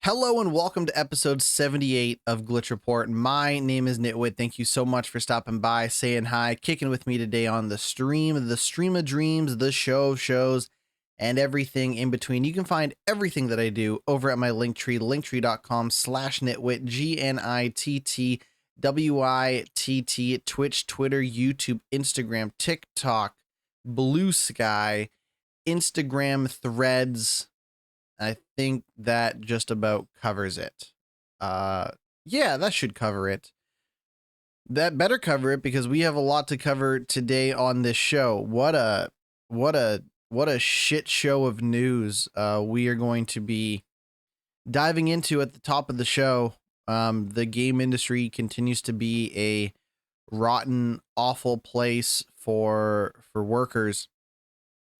Hello and welcome to episode 78 of Glitch Report. My name is GnittWitt. Thank you so much for stopping by, saying hi, kicking with me today on the stream of dreams, the show of shows, and everything in between. You can find everything that I do over at my Linktree, linktree.com/GnittWitt, GnittWitt, Twitch, Twitter, YouTube, Instagram, TikTok, Blue Sky, Instagram Threads. I think that just about covers it. Yeah, that should cover it. That better cover it because we have a lot to cover today on this show. What a shit show of news we are going to be diving into at the top of the show. The game industry continues to be a rotten, awful place for workers,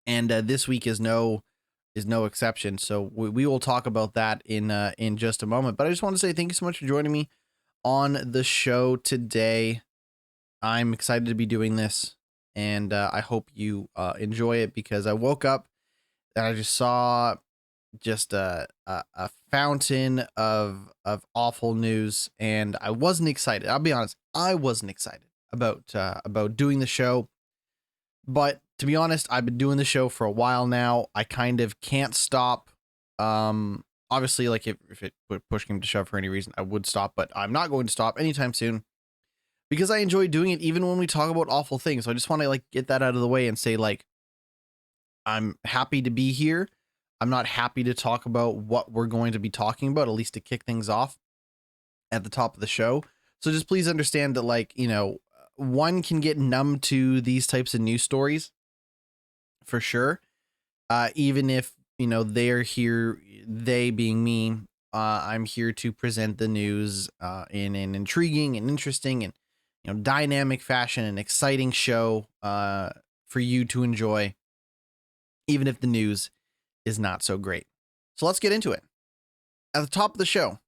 and this week is no exception. So we will talk about that in just a moment. But I just want to say thank you so much for joining me on the show today. I'm excited to be doing this, and I hope you enjoy it because I woke up and I just saw just a fountain of awful news, and I wasn't excited. I'll be honest, I wasn't excited about doing the show. But to be honest, I've been doing the show for a while now. I kind of can't stop. Obviously, like if it would push him to shove for any reason, I would stop, but I'm not going to stop anytime soon because I enjoy doing it even when we talk about awful things. So I just want to get that out of the way and say I'm happy to be here. I'm not happy to talk about what we're going to be talking about, at least to kick things off at the top of the show. So just please understand that one can get numb to these types of news stories for sure. Even if, they're here, they being me, I'm here to present the news in an intriguing and interesting and, dynamic fashion, an exciting show for you to enjoy, even if the news is not so great. So let's get into it. At the top of the show,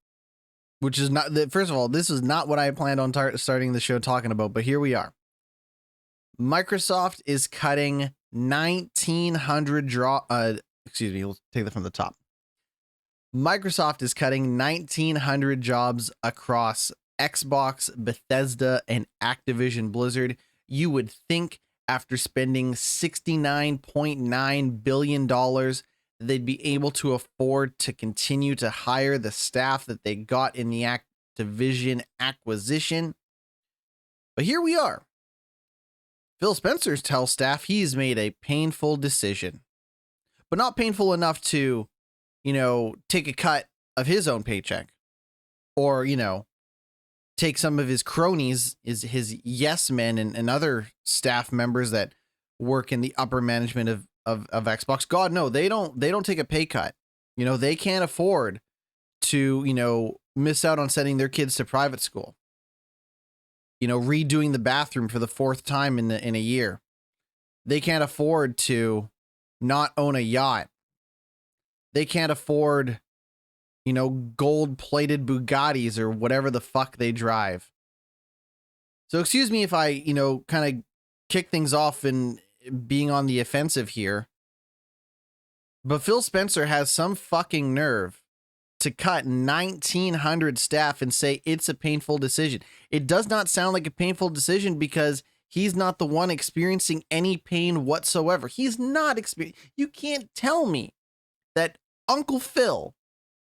which is not first of all, this is not what I planned on starting the show talking about, but here we are. Microsoft is cutting 1,900 let's take that from the top. Microsoft is cutting 1,900 jobs across Xbox, Bethesda, and Activision Blizzard. You would think after spending $69.9 billion, they'd be able to afford to continue to hire the staff that they got in the Activision acquisition. But here we are. Phil Spencer tells staff he's made a painful decision, but not painful enough to, take a cut of his own paycheck or, take some of his cronies, his yes men and other staff members that work in the upper management of Xbox. God, no, they don't take a pay cut. They can't afford to, miss out on sending their kids to private school. Redoing the bathroom for the fourth time in a year. They can't afford to not own a yacht. They can't afford, gold-plated Bugattis or whatever the fuck they drive. So excuse me if I, kind of kick things off and being on the offensive here. But Phil Spencer has some fucking nerve to cut 1,900 staff and say it's a painful decision. It does not sound like a painful decision because he's not the one experiencing any pain whatsoever. He's not You can't tell me that Uncle Phil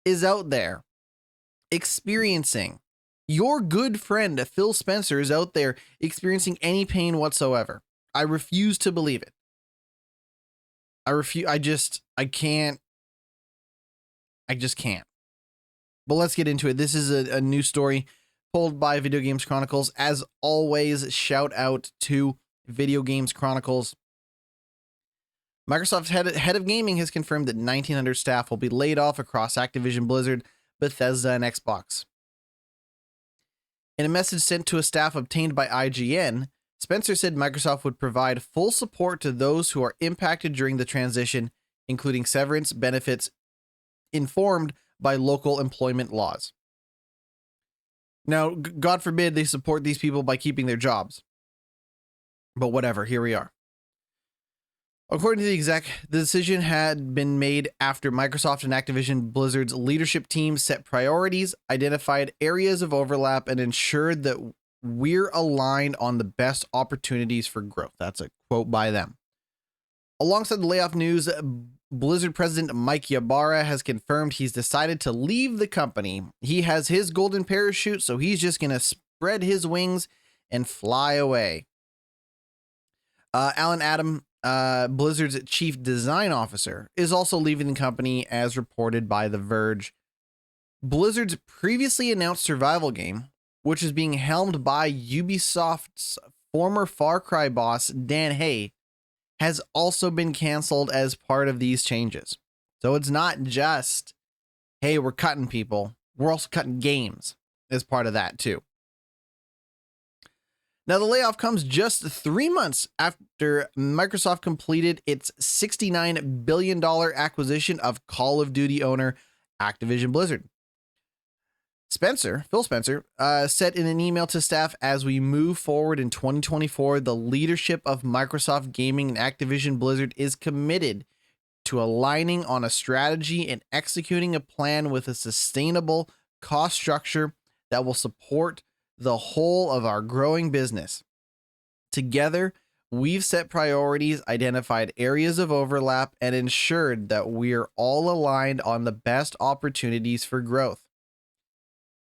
is out there experiencing, your good friend Phil Spencer is out there experiencing any pain whatsoever. I refuse to believe it. I just can't. But let's get into it. This is a new story pulled by Video Games Chronicles. As always, shout out to Video Games Chronicles. Microsoft's head of gaming has confirmed that 1,900 staff will be laid off across Activision Blizzard, Bethesda, and Xbox. In a message sent to a staff obtained by IGN, Spencer said Microsoft would provide full support to those who are impacted during the transition, including severance benefits informed by local employment laws. Now, God forbid they support these people by keeping their jobs. But whatever, here we are. According to the exec, the decision had been made after Microsoft and Activision Blizzard's leadership team set priorities, identified areas of overlap, and ensured that we're aligned on the best opportunities for growth. That's a quote by them. Alongside the layoff news, Blizzard president Mike Ybarra has confirmed he's decided to leave the company. He has his golden parachute, so he's just going to spread his wings and fly away. Alan Adam, Blizzard's chief design officer, is also leaving the company, as reported by The Verge. Blizzard's previously announced survival game, which is being helmed by Ubisoft's former Far Cry boss, Dan Hay, has also been canceled as part of these changes. So it's not just, hey, we're cutting people, we're also cutting games as part of that too. Now, the layoff comes just 3 months after Microsoft completed its $69 billion acquisition of Call of Duty owner Activision Blizzard. Phil Spencer, said in an email to staff, as we move forward in 2024, the leadership of Microsoft Gaming and Activision Blizzard is committed to aligning on a strategy and executing a plan with a sustainable cost structure that will support the whole of our growing business. Together, we've set priorities, identified areas of overlap, and ensured that we're all aligned on the best opportunities for growth.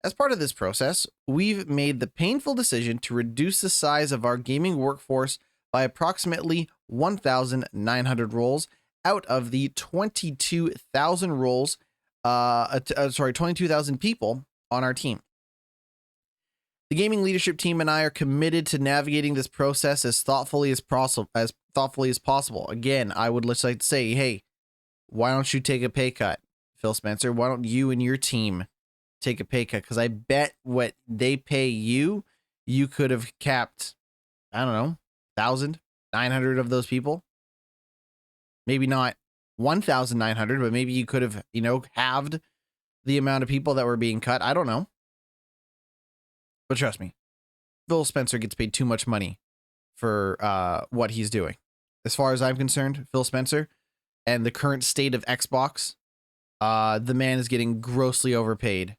As part of this process, we've made the painful decision to reduce the size of our gaming workforce by approximately 1,900 roles out of the 22,000 roles, 22,000 people on our team. The gaming leadership team and I are committed to navigating this process as thoughtfully as possible. Again, I would just like to say, hey, why don't you take a pay cut, Phil Spencer? Why don't you and your team take a pay cut? Because I bet what they pay you, you could have capped, I don't know, 1,900 of those people. Maybe not 1,900, but maybe you could have, halved the amount of people that were being cut. I don't know. But trust me, Phil Spencer gets paid too much money for what he's doing. As far as I'm concerned, Phil Spencer and the current state of Xbox, the man is getting grossly overpaid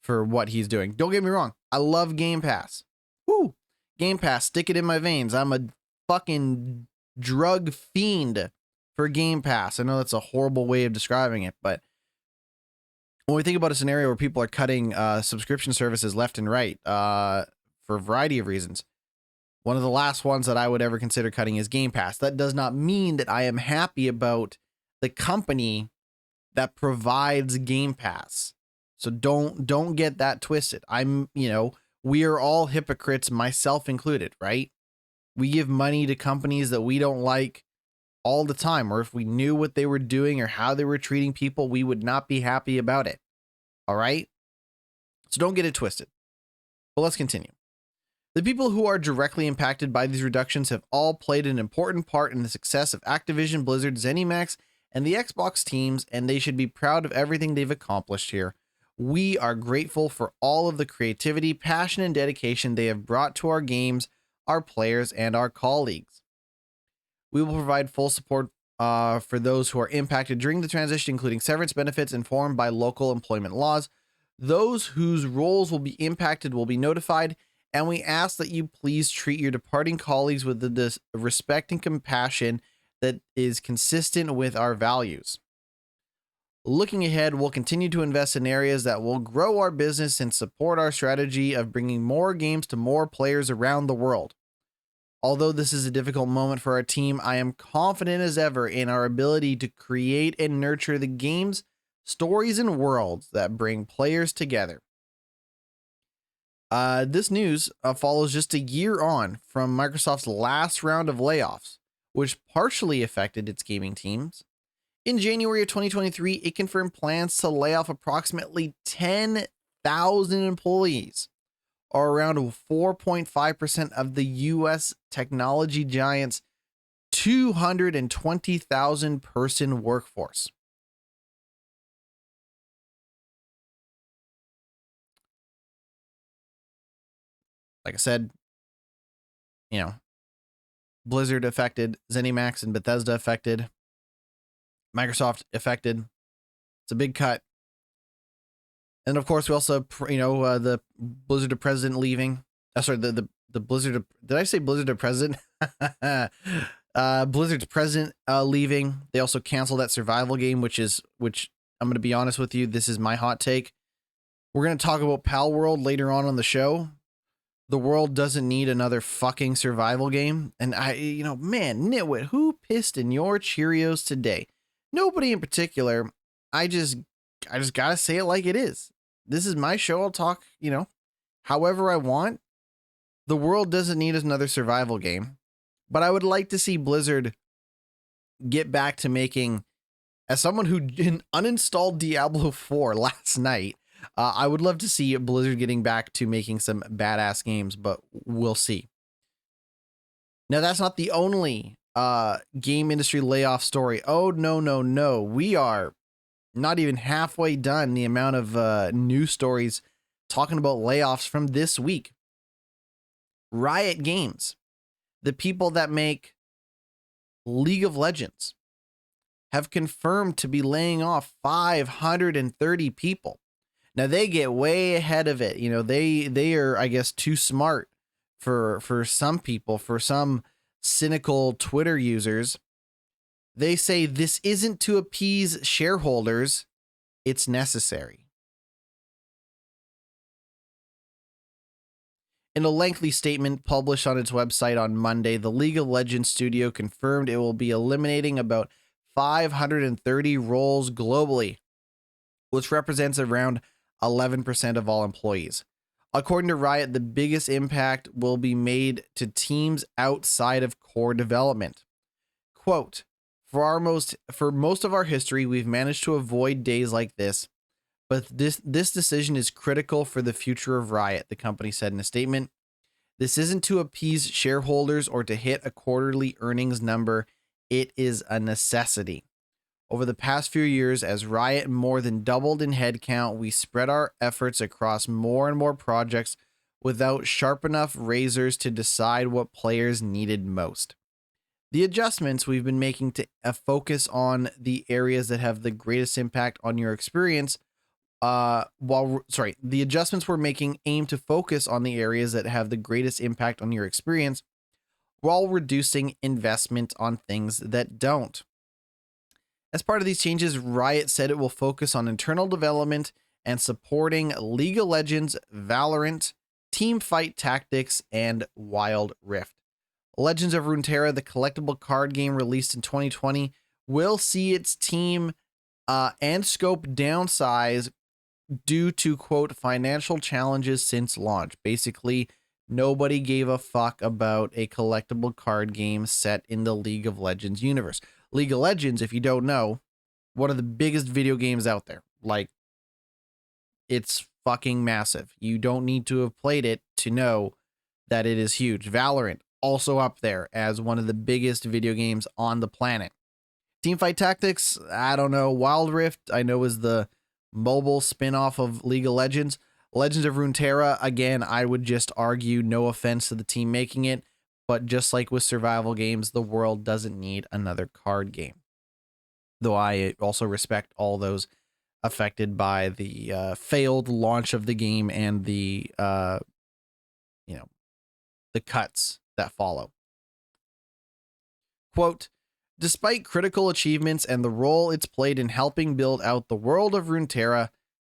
for what he's doing. Don't get me wrong. I love Game Pass. Woo! Game Pass, stick it in my veins. I'm a fucking drug fiend for Game Pass. I know that's a horrible way of describing it, but when we think about a scenario where people are cutting subscription services left and right for a variety of reasons, one of the last ones that I would ever consider cutting is Game Pass. That does not mean that I am happy about the company that provides Game Pass. So don't get that twisted. We are all hypocrites, myself included, right? We give money to companies that we don't like all the time, or if we knew what they were doing or how they were treating people, we would not be happy about it. All right? So don't get it twisted. But let's continue. The people who are directly impacted by these reductions have all played an important part in the success of Activision, Blizzard, ZeniMax, and the Xbox teams, and they should be proud of everything they've accomplished here. We are grateful for all of the creativity, passion, and dedication they have brought to our games, our players, and our colleagues. We will provide full support for those who are impacted during the transition, including severance benefits informed by local employment laws. Those whose roles will be impacted will be notified, and we ask that you please treat your departing colleagues with the respect and compassion that is consistent with our values. Looking ahead, we'll continue to invest in areas that will grow our business and support our strategy of bringing more games to more players around the world. Although this is a difficult moment for our team, I am confident as ever in our ability to create and nurture the games, stories, and worlds that bring players together. This news follows just a year on from Microsoft's last round of layoffs, which partially affected its gaming teams. In January of 2023, it confirmed plans to lay off approximately 10,000 employees, or around 4.5% of the US technology giant's 220,000 person workforce. Like I said, Blizzard affected, ZeniMax and Bethesda affected, Microsoft affected. It's a big cut. And of course, we also, the Blizzard president leaving. The Blizzard. Did I say Blizzard president? Blizzard's president leaving. They also canceled that survival game, which I'm going to be honest with you. This is my hot take. We're going to talk about Palworld later on the show. The world doesn't need another fucking survival game. And man, GnittWitt, who pissed in your Cheerios today? Nobody in particular. I just gotta say it like it is. This is my show. I'll talk, however I want. The world doesn't need another survival game, but I would like to see Blizzard get back to making, as someone who uninstalled Diablo 4 last night, I would love to see Blizzard getting back to making some badass games, but we'll see. Now, that's not the only game industry layoff story. Oh, no. We are not even halfway done the amount of news stories talking about layoffs from this week. Riot Games, the people that make League of Legends, have confirmed to be laying off 530 people. Now, they get way ahead of it. They are, I guess, too smart for some people, for some cynical Twitter users. They say this isn't to appease shareholders, it's necessary. In a lengthy statement published on its website on Monday, the League of Legends studio confirmed it will be eliminating about 530 roles globally, which represents around 11% of all employees. According to Riot, the biggest impact will be made to teams outside of core development. Quote, for most of our history, we've managed to avoid days like this, but this decision is critical for the future of Riot, the company said in a statement. This isn't to appease shareholders or to hit a quarterly earnings number. It is a necessity. Over the past few years, as Riot more than doubled in headcount, we spread our efforts across more and more projects without sharp enough razors to decide what players needed most. The adjustments we've been making to focus on the areas that have the greatest impact on your experience, the adjustments we're making aim to focus on the areas that have the greatest impact on your experience while reducing investment on things that don't. As part of these changes, Riot said it will focus on internal development and supporting League of Legends, Valorant, Teamfight Tactics, and Wild Rift. Legends of Runeterra, the collectible card game released in 2020, will see its team and scope downsize due to, quote, financial challenges since launch. Basically, nobody gave a fuck about a collectible card game set in the League of Legends universe. League of Legends, if you don't know, one of the biggest video games out there. Like, it's fucking massive. You don't need to have played it to know that it is huge. Valorant, also up there as one of the biggest video games on the planet. Teamfight Tactics, I don't know. Wild Rift, I know, is the mobile spin-off of League of Legends. Legends of Runeterra, again, I would just argue, no offense to the team making it, but just like with survival games, the world doesn't need another card game. Though I also respect all those affected by the failed launch of the game and the cuts that follow. Quote, despite critical achievements and the role it's played in helping build out the world of Runeterra,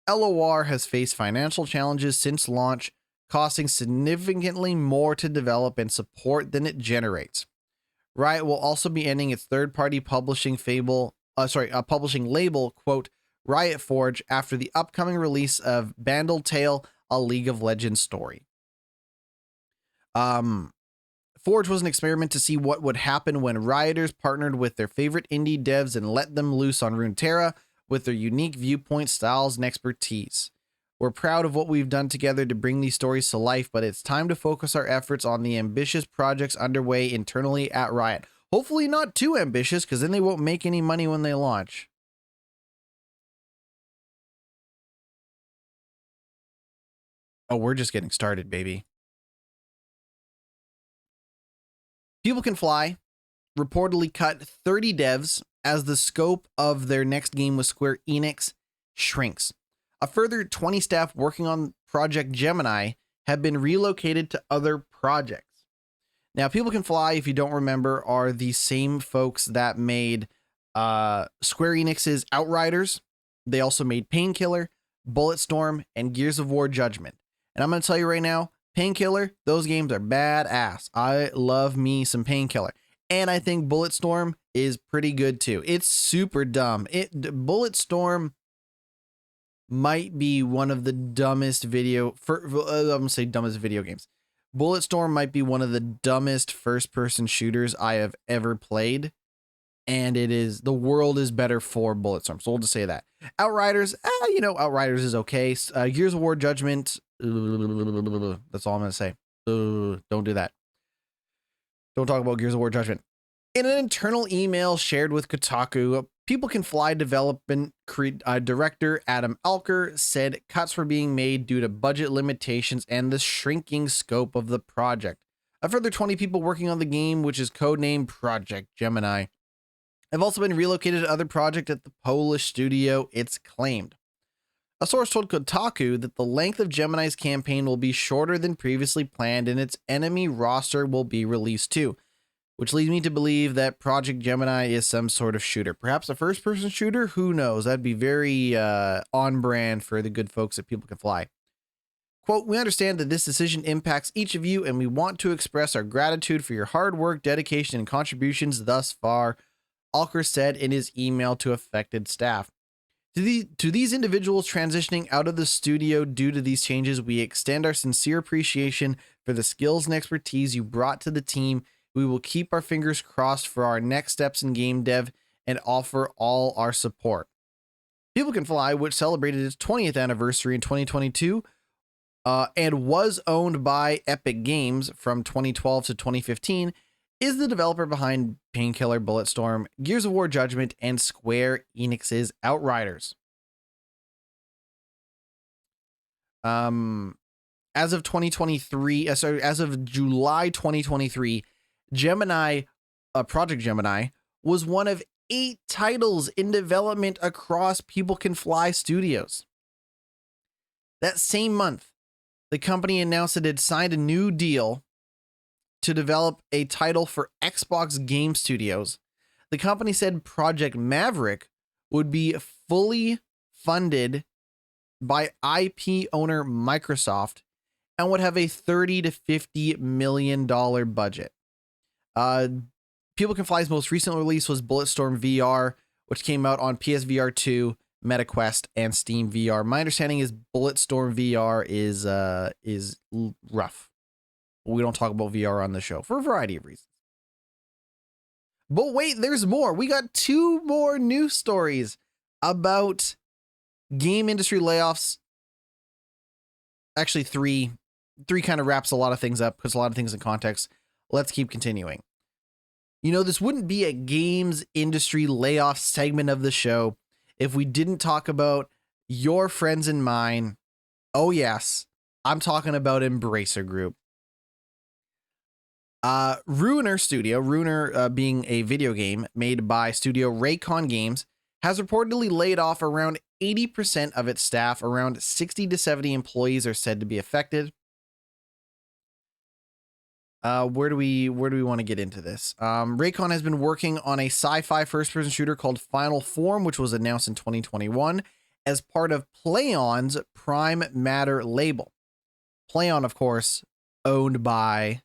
LOR has faced financial challenges since launch, costing significantly more to develop and support than it generates. Riot will also be ending its third-party publishing label, quote, Riot Forge, after the upcoming release of Bandle Tale, a League of Legends story. Forge was an experiment to see what would happen when Rioters partnered with their favorite indie devs and let them loose on Runeterra with their unique viewpoint, styles, and expertise. We're proud of what we've done together to bring these stories to life, but it's time to focus our efforts on the ambitious projects underway internally at Riot. Hopefully not too ambitious, because then they won't make any money when they launch. Oh, we're just getting started, baby. People Can Fly reportedly cut 30 devs as the scope of their next game with Square Enix shrinks. A further 20 staff working on Project Gemini have been relocated to other projects. Now, People Can Fly, if you don't remember, are the same folks that made Square Enix's Outriders. They also made Painkiller, Bulletstorm, and Gears of War Judgment. And I'm going to tell you right now, Painkiller, those games are badass. I love me some Painkiller. And I think Bulletstorm is pretty good too. It's super dumb. Bulletstorm might be one of the dumbest I'm gonna say dumbest video games. Bulletstorm might be one of the dumbest first-person shooters I have ever played, and the world is better for Bulletstorm. So we'll just say that. Outriders, Outriders is okay. Gears of War Judgment, that's all I'm gonna say. Don't do that. Don't talk about Gears of War Judgment. In an internal email shared with Kotaku, People Can Fly development director Adam Alker said cuts were being made due to budget limitations and the shrinking scope of the project. A further 20 people working on the game, which is codenamed Project Gemini, have also been relocated to other projects at the Polish studio, it's claimed. A source told Kotaku that the length of Gemini's campaign will be shorter than previously planned and its enemy roster will be released too, which leads me to believe that Project Gemini is some sort of shooter. Perhaps a first-person shooter? Who knows? That'd be very on brand for the good folks at People Can Fly. Quote, "We understand that this decision impacts each of you and we want to express our gratitude for your hard work, dedication, and contributions thus far," Alker said in his email to affected staff. To these individuals transitioning out of the studio due to these changes, we extend our sincere appreciation for the skills and expertise you brought to the team. We will keep our fingers crossed for our next steps in game dev and offer all our support. People Can Fly, which celebrated its 20th anniversary in 2022 and was owned by Epic Games from 2012 to 2015, is the developer behind Painkiller, Bulletstorm, Gears of War Judgment, and Square Enix's Outriders. As of 2023, as of July 2023, Project Gemini was one of 8 titles in development across People Can Fly Studios. That same month, the company announced it had signed a new deal to develop a title for Xbox Game Studios. The company said Project Maverick would be fully funded by IP owner Microsoft and would have a $30 to $50 million budget. People Can Fly's most recent release was Bulletstorm VR, which came out on PSVR 2, MetaQuest, and Steam VR. My understanding is Bulletstorm VR is rough. We don't talk about VR on the show for a variety of reasons. But wait, there's more. We got 2 more news stories about game industry layoffs. Actually, 3. 3 kind of wraps a lot of things up, puts a lot of things in context. Let's keep continuing. You know, this wouldn't be a games industry layoff segment of the show if we didn't talk about your friends and mine. Oh, yes. I'm talking about Embracer Group. Ruiner Studio, Ruiner being a video game made by studio Raycon Games, has reportedly laid off around 80% of its staff. Around 60 to 70 employees are said to be affected. Where do we want to get into this? Raycon has been working on a sci-fi first-person shooter called Final Form, which was announced in 2021 as part of PlayOn's Prime Matter label. PlayOn, of course, owned by,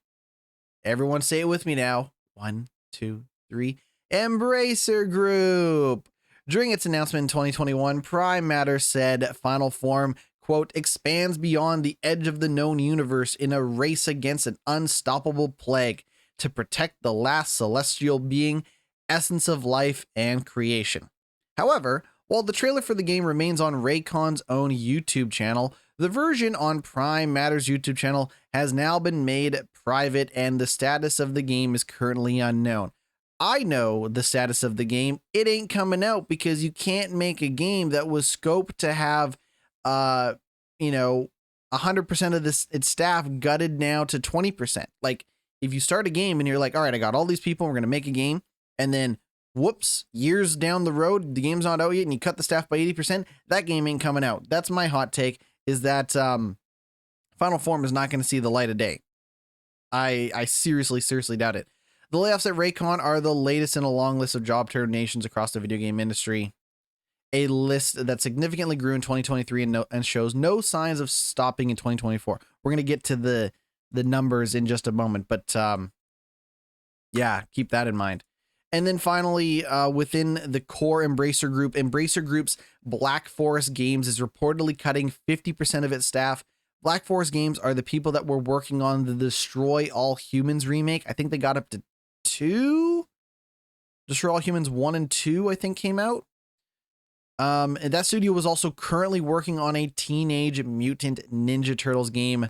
everyone say it with me now, 1, 2, 3, Embracer Group. During its announcement in 2021, Prime Matter said Final Form, quote, expands beyond the edge of the known universe in a race against an unstoppable plague to protect the last celestial being, essence of life and creation. However, while the trailer for the game remains on Raycon's own YouTube channel, the version on Prime Matter's YouTube channel has now been made private and the status of the game is currently unknown. I know the status of the game. It ain't coming out because you can't make a game that was scoped to have 100% of its staff gutted now to 20%. Like, if you start a game and you're like, all right, I got all these people, we're going to make a game. And then whoops, years down the road, the game's not out yet and you cut the staff by 80%, that game ain't coming out. That's my hot take, is that Final Form is not going to see the light of day. I seriously doubt it. The layoffs at Raycon are the latest in a long list of job terminations across the video game industry. A list that significantly grew in 2023 and shows no signs of stopping in 2024. We're going to get to the numbers in just a moment, but yeah, keep that in mind. And then finally, within the core Embracer Group, Embracer Group's Black Forest Games is reportedly cutting 50% of its staff. Black Forest Games are the people that were working on the Destroy All Humans remake. I think they got up to 2. Destroy All Humans 1 and 2, I think, came out. And that studio was also currently working on a Teenage Mutant Ninja Turtles game.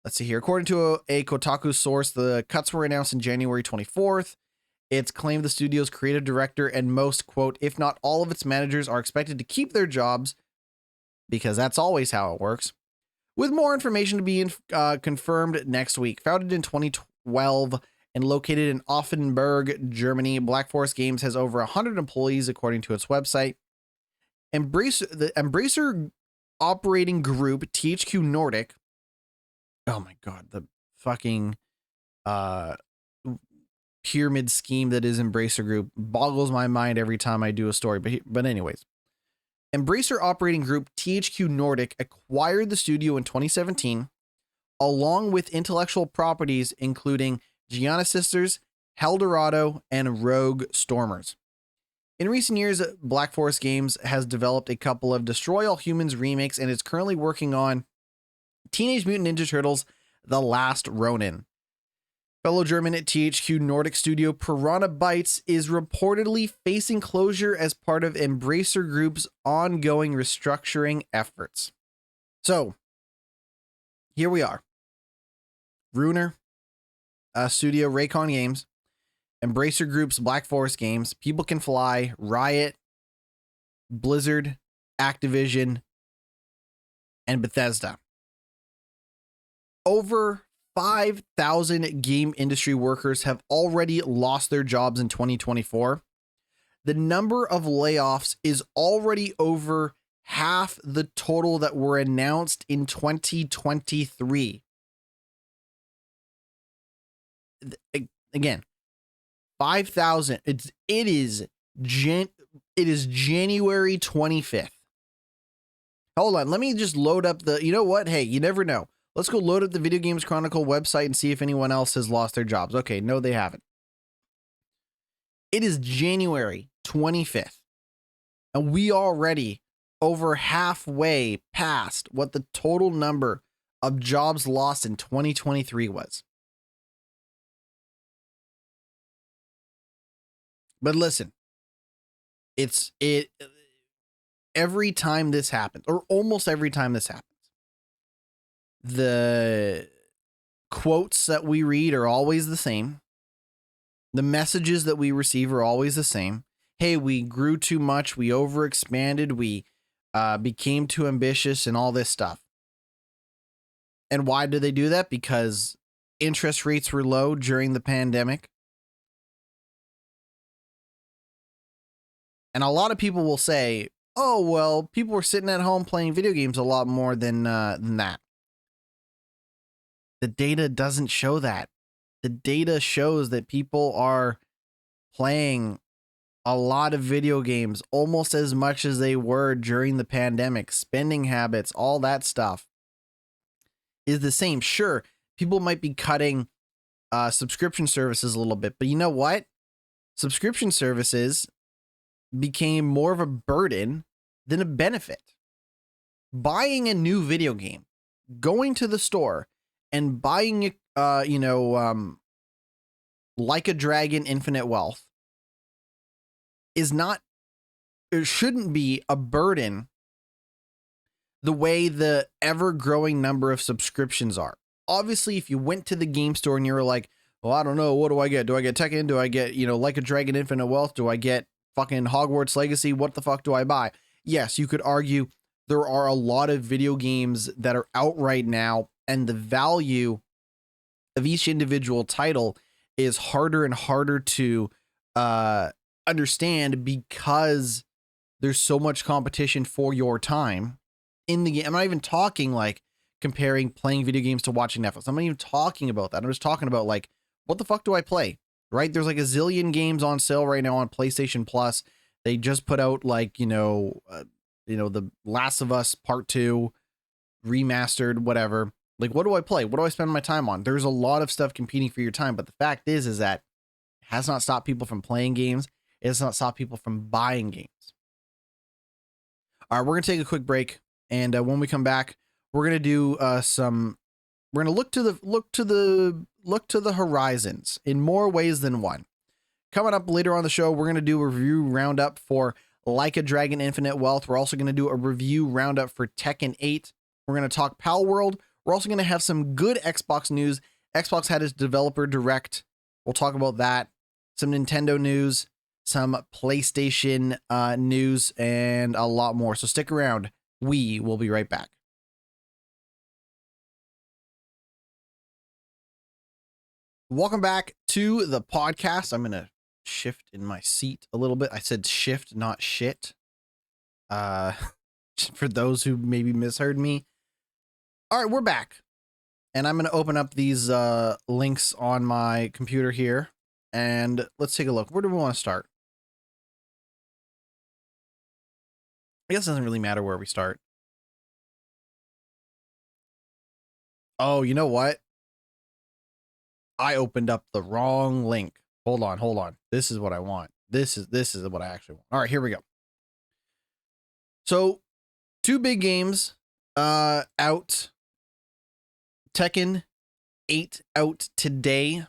Let's see here. According to a Kotaku source, the cuts were announced on January 24th. It's claimed the studio's creative director and most, quote, if not all of its managers are expected to keep their jobs, because that's always how it works, with more information to be confirmed next week. Founded in 2012 and located in Offenburg, Germany, Black Forest Games has over 100 employees, according to its website. The Embracer operating group, THQ Nordic, oh my God, the fucking pyramid scheme that is Embracer Group boggles my mind every time I do a story. But anyways, Embracer operating group THQ Nordic acquired the studio in 2017, along with intellectual properties including Gianna Sisters, Eldorado, and Rogue Stormers. In recent years, Black Forest Games has developed a couple of Destroy All Humans remakes and is currently working on Teenage Mutant Ninja Turtles: The Last Ronin. Fellow German at THQ Nordic studio Piranha Bytes is reportedly facing closure as part of Embracer Group's ongoing restructuring efforts. So, here we are. Runer Studio, Raycon Games, Embracer Group's Black Forest Games, People Can Fly, Riot, Blizzard, Activision, and Bethesda. Over 5,000 game industry workers have already lost their jobs in 2024. The number of layoffs is already over half the total that were announced in 2023. Again, 5,000. It is January 25th. Hold on, let me just load up the, you know what? Hey, you never know. Let's go load up the Video Games Chronicle website and see if anyone else has lost their jobs. Okay, no, they haven't. It is January 25th, and we already over halfway past what the total number of jobs lost in 2023 was. But listen, every time this happens, or almost every time this happens, the quotes that we read are always the same. The messages that we receive are always the same. Hey, we grew too much. We overexpanded. We became too ambitious and all this stuff. And why do they do that? Because interest rates were low during the pandemic. And a lot of people will say, oh, well, people were sitting at home playing video games a lot more than that. The data doesn't show that. The data shows that people are playing a lot of video games, almost as much as they were during the pandemic. Spending habits, all that stuff is the same. Sure, people might be cutting subscription services a little bit, but you know what? Subscription services became more of a burden than a benefit. Buying a new video game, going to the store and buying Like a Dragon Infinite Wealth is not, it shouldn't be a burden the way the ever-growing number of subscriptions are. Obviously, if you went to the game store and you were like, well, I don't know, what do I get? Do I get Tekken? Do I get, Like a Dragon Infinite Wealth? Do I get fucking Hogwarts Legacy? What the fuck do I buy? Yes, you could argue there are a lot of video games that are out right now, and the value of each individual title is harder and harder to understand because there's so much competition for your time in the game. I'm not even talking like comparing playing video games to watching Netflix. I'm not even talking about that. I'm just talking about like, what the fuck do I play? Right? There's like a zillion games on sale right now on PlayStation Plus. They just put out like, the Last of Us Part 2 remastered, whatever. Like, what do I play? What do I spend my time on? There's a lot of stuff competing for your time, but the fact is that it has not stopped people from playing games. It has not stopped people from buying games. All right, we're gonna take a quick break, and when we come back, we're gonna do we're gonna look to the horizons in more ways than one. Coming up later on the show, we're gonna do a review roundup for Like a Dragon Infinite Wealth. We're also gonna do a review roundup for Tekken 8. We're gonna talk Palworld. We're also gonna have some good Xbox news. Xbox had its developer direct. We'll talk about that. Some Nintendo news, some PlayStation news, and a lot more. So stick around. We will be right back. Welcome back to the podcast. I'm going to shift in my seat a little bit. I said shift, not shit. For those who maybe misheard me. All right, we're back. And I'm going to open up these links on my computer here. And let's take a look. Where do we want to start? I guess it doesn't really matter where we start. Oh, you know what? I opened up the wrong link. Hold on. This is what I want. This is what I actually want. All right, here we go. So, two big games out. Tekken 8 out today.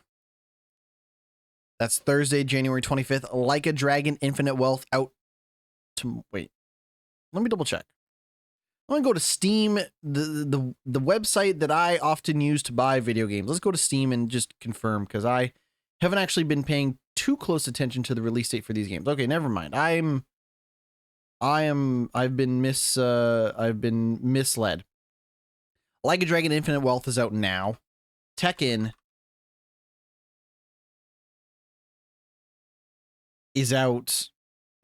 That's Thursday, January 25th. Like a Dragon Infinite Wealth out to wait. Let me double check. I'm gonna go to Steam, the website that I often use to buy video games. Let's go to Steam and just confirm, because I haven't actually been paying too close attention to the release date for these games. Okay, never mind. I've been misled. Like a Dragon Infinite Wealth is out now. Tekken is out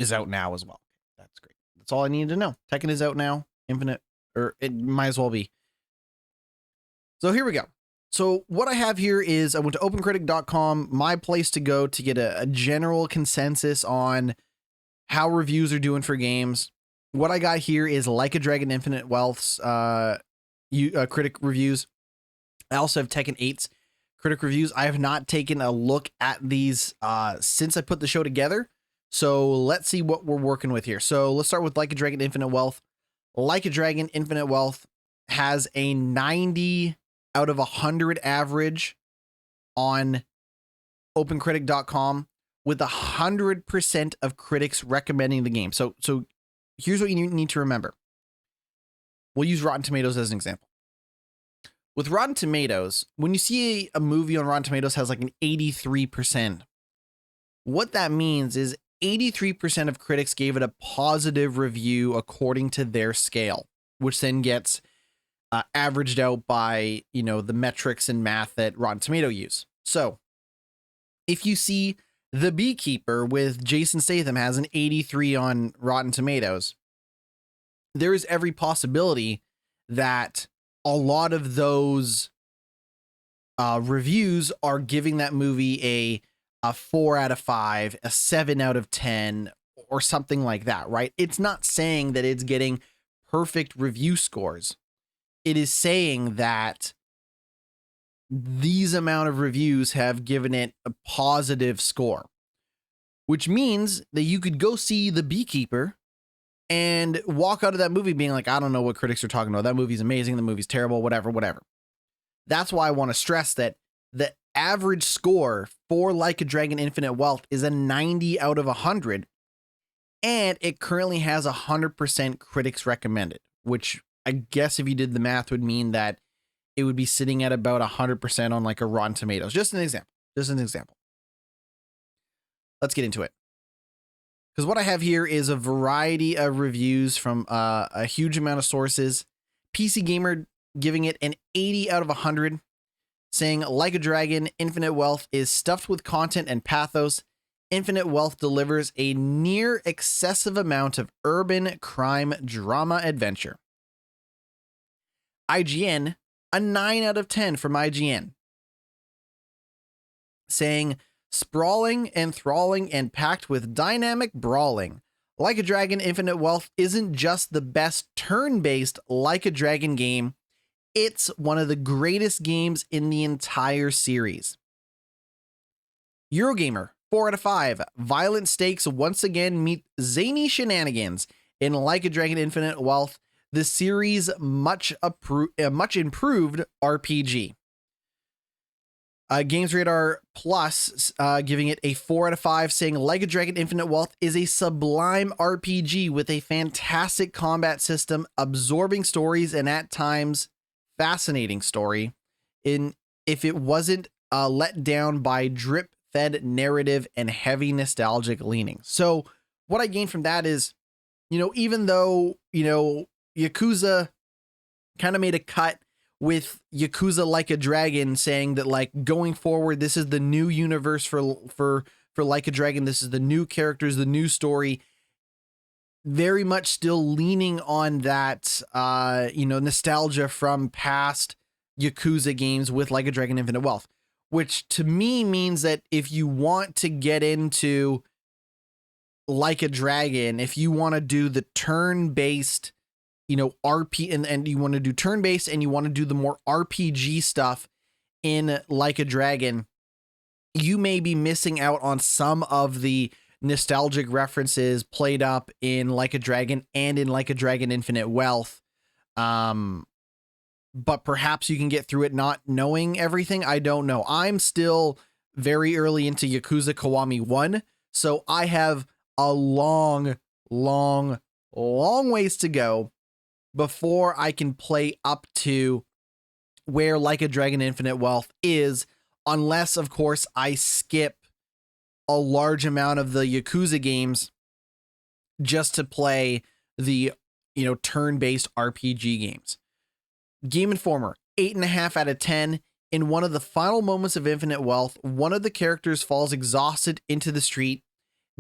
now as well. That's great. That's all I needed to know. Tekken is out now. Infinite, or it might as well be. So here we go. So what I have here is I went to opencritic.com, my place to go to get a general consensus on how reviews are doing for games. What I got here is Like a Dragon Infinite Wealth's critic reviews. I also have Tekken 8's critic reviews. I have not taken a look at these since I put the show together. So let's see what we're working with here. So let's start with Like a Dragon Infinite Wealth. Like a Dragon Infinite Wealth has a 90 out of 100 average on opencritic.com with 100% of critics recommending the game. So here's what you need to remember. We'll use Rotten Tomatoes as an example. With Rotten Tomatoes, when you see a movie on Rotten Tomatoes has like an 83%, what that means is 83% of critics gave it a positive review according to their scale, which then gets averaged out by, the metrics and math that Rotten Tomato use. So if you see The Beekeeper with Jason Statham has an 83 on Rotten Tomatoes, there is every possibility that a lot of those reviews are giving that movie a 4 out of 5, a 7 out of 10, or something like that, right? It's not saying that it's getting perfect review scores. It is saying that these amount of reviews have given it a positive score, which means that you could go see The Beekeeper and walk out of that movie being like, I don't know what critics are talking about. That movie's amazing. The movie's terrible, whatever. That's why I want to stress that the average score for Like a Dragon Infinite Wealth is a 90 out of 100. And it currently has 100% critics recommended, which I guess if you did the math would mean that it would be sitting at about 100% on like a Rotten Tomatoes. Just an example. Let's get into it. Because what I have here is a variety of reviews from a huge amount of sources. PC Gamer giving it an 80 out of 100. saying, like a dragon, Infinite Wealth is stuffed with content and pathos. Infinite Wealth delivers a near excessive amount of urban crime drama adventure. IGN, a 9 out of 10 from IGN, saying, sprawling, enthralling, and packed with dynamic brawling. Like a Dragon Infinite Wealth isn't just the best turn-based Like a Dragon game, it's one of the greatest games in the entire series. Eurogamer, 4 out of 5. Violent stakes once again meet zany shenanigans in Like a Dragon Infinite Wealth, the series' much improved RPG. Games Radar Plus giving it a 4 out of 5, saying Like a Dragon Infinite Wealth is a sublime RPG with a fantastic combat system, absorbing stories, and at times fascinating story. If it wasn't let down by drip-fed narrative and heavy nostalgic leaning. So what I gained from that is, even though, Yakuza kind of made a cut with Yakuza Like a Dragon, saying that, like, going forward, this is the new universe for Like a Dragon. This is the new characters, the new story. Very much still leaning on that, nostalgia from past Yakuza games with Like a Dragon Infinite Wealth, which to me means that if you want to get into Like a Dragon, if you want to do the turn-based, RP and you want to do turn-based and you want to do the more RPG stuff in Like a Dragon, you may be missing out on some of the nostalgic references played up in Like a Dragon and in Like a Dragon Infinite Wealth. But perhaps you can get through it not knowing everything. I don't know. I'm still very early into Yakuza Kiwami 1, so I have a long ways to go before I can play up to where Like a Dragon Infinite Wealth is, unless, of course, I skip a large amount of the Yakuza games just to play the, turn-based RPG games. Game Informer, 8.5 out of 10. In one of the final moments of Infinite Wealth, one of the characters falls exhausted into the street,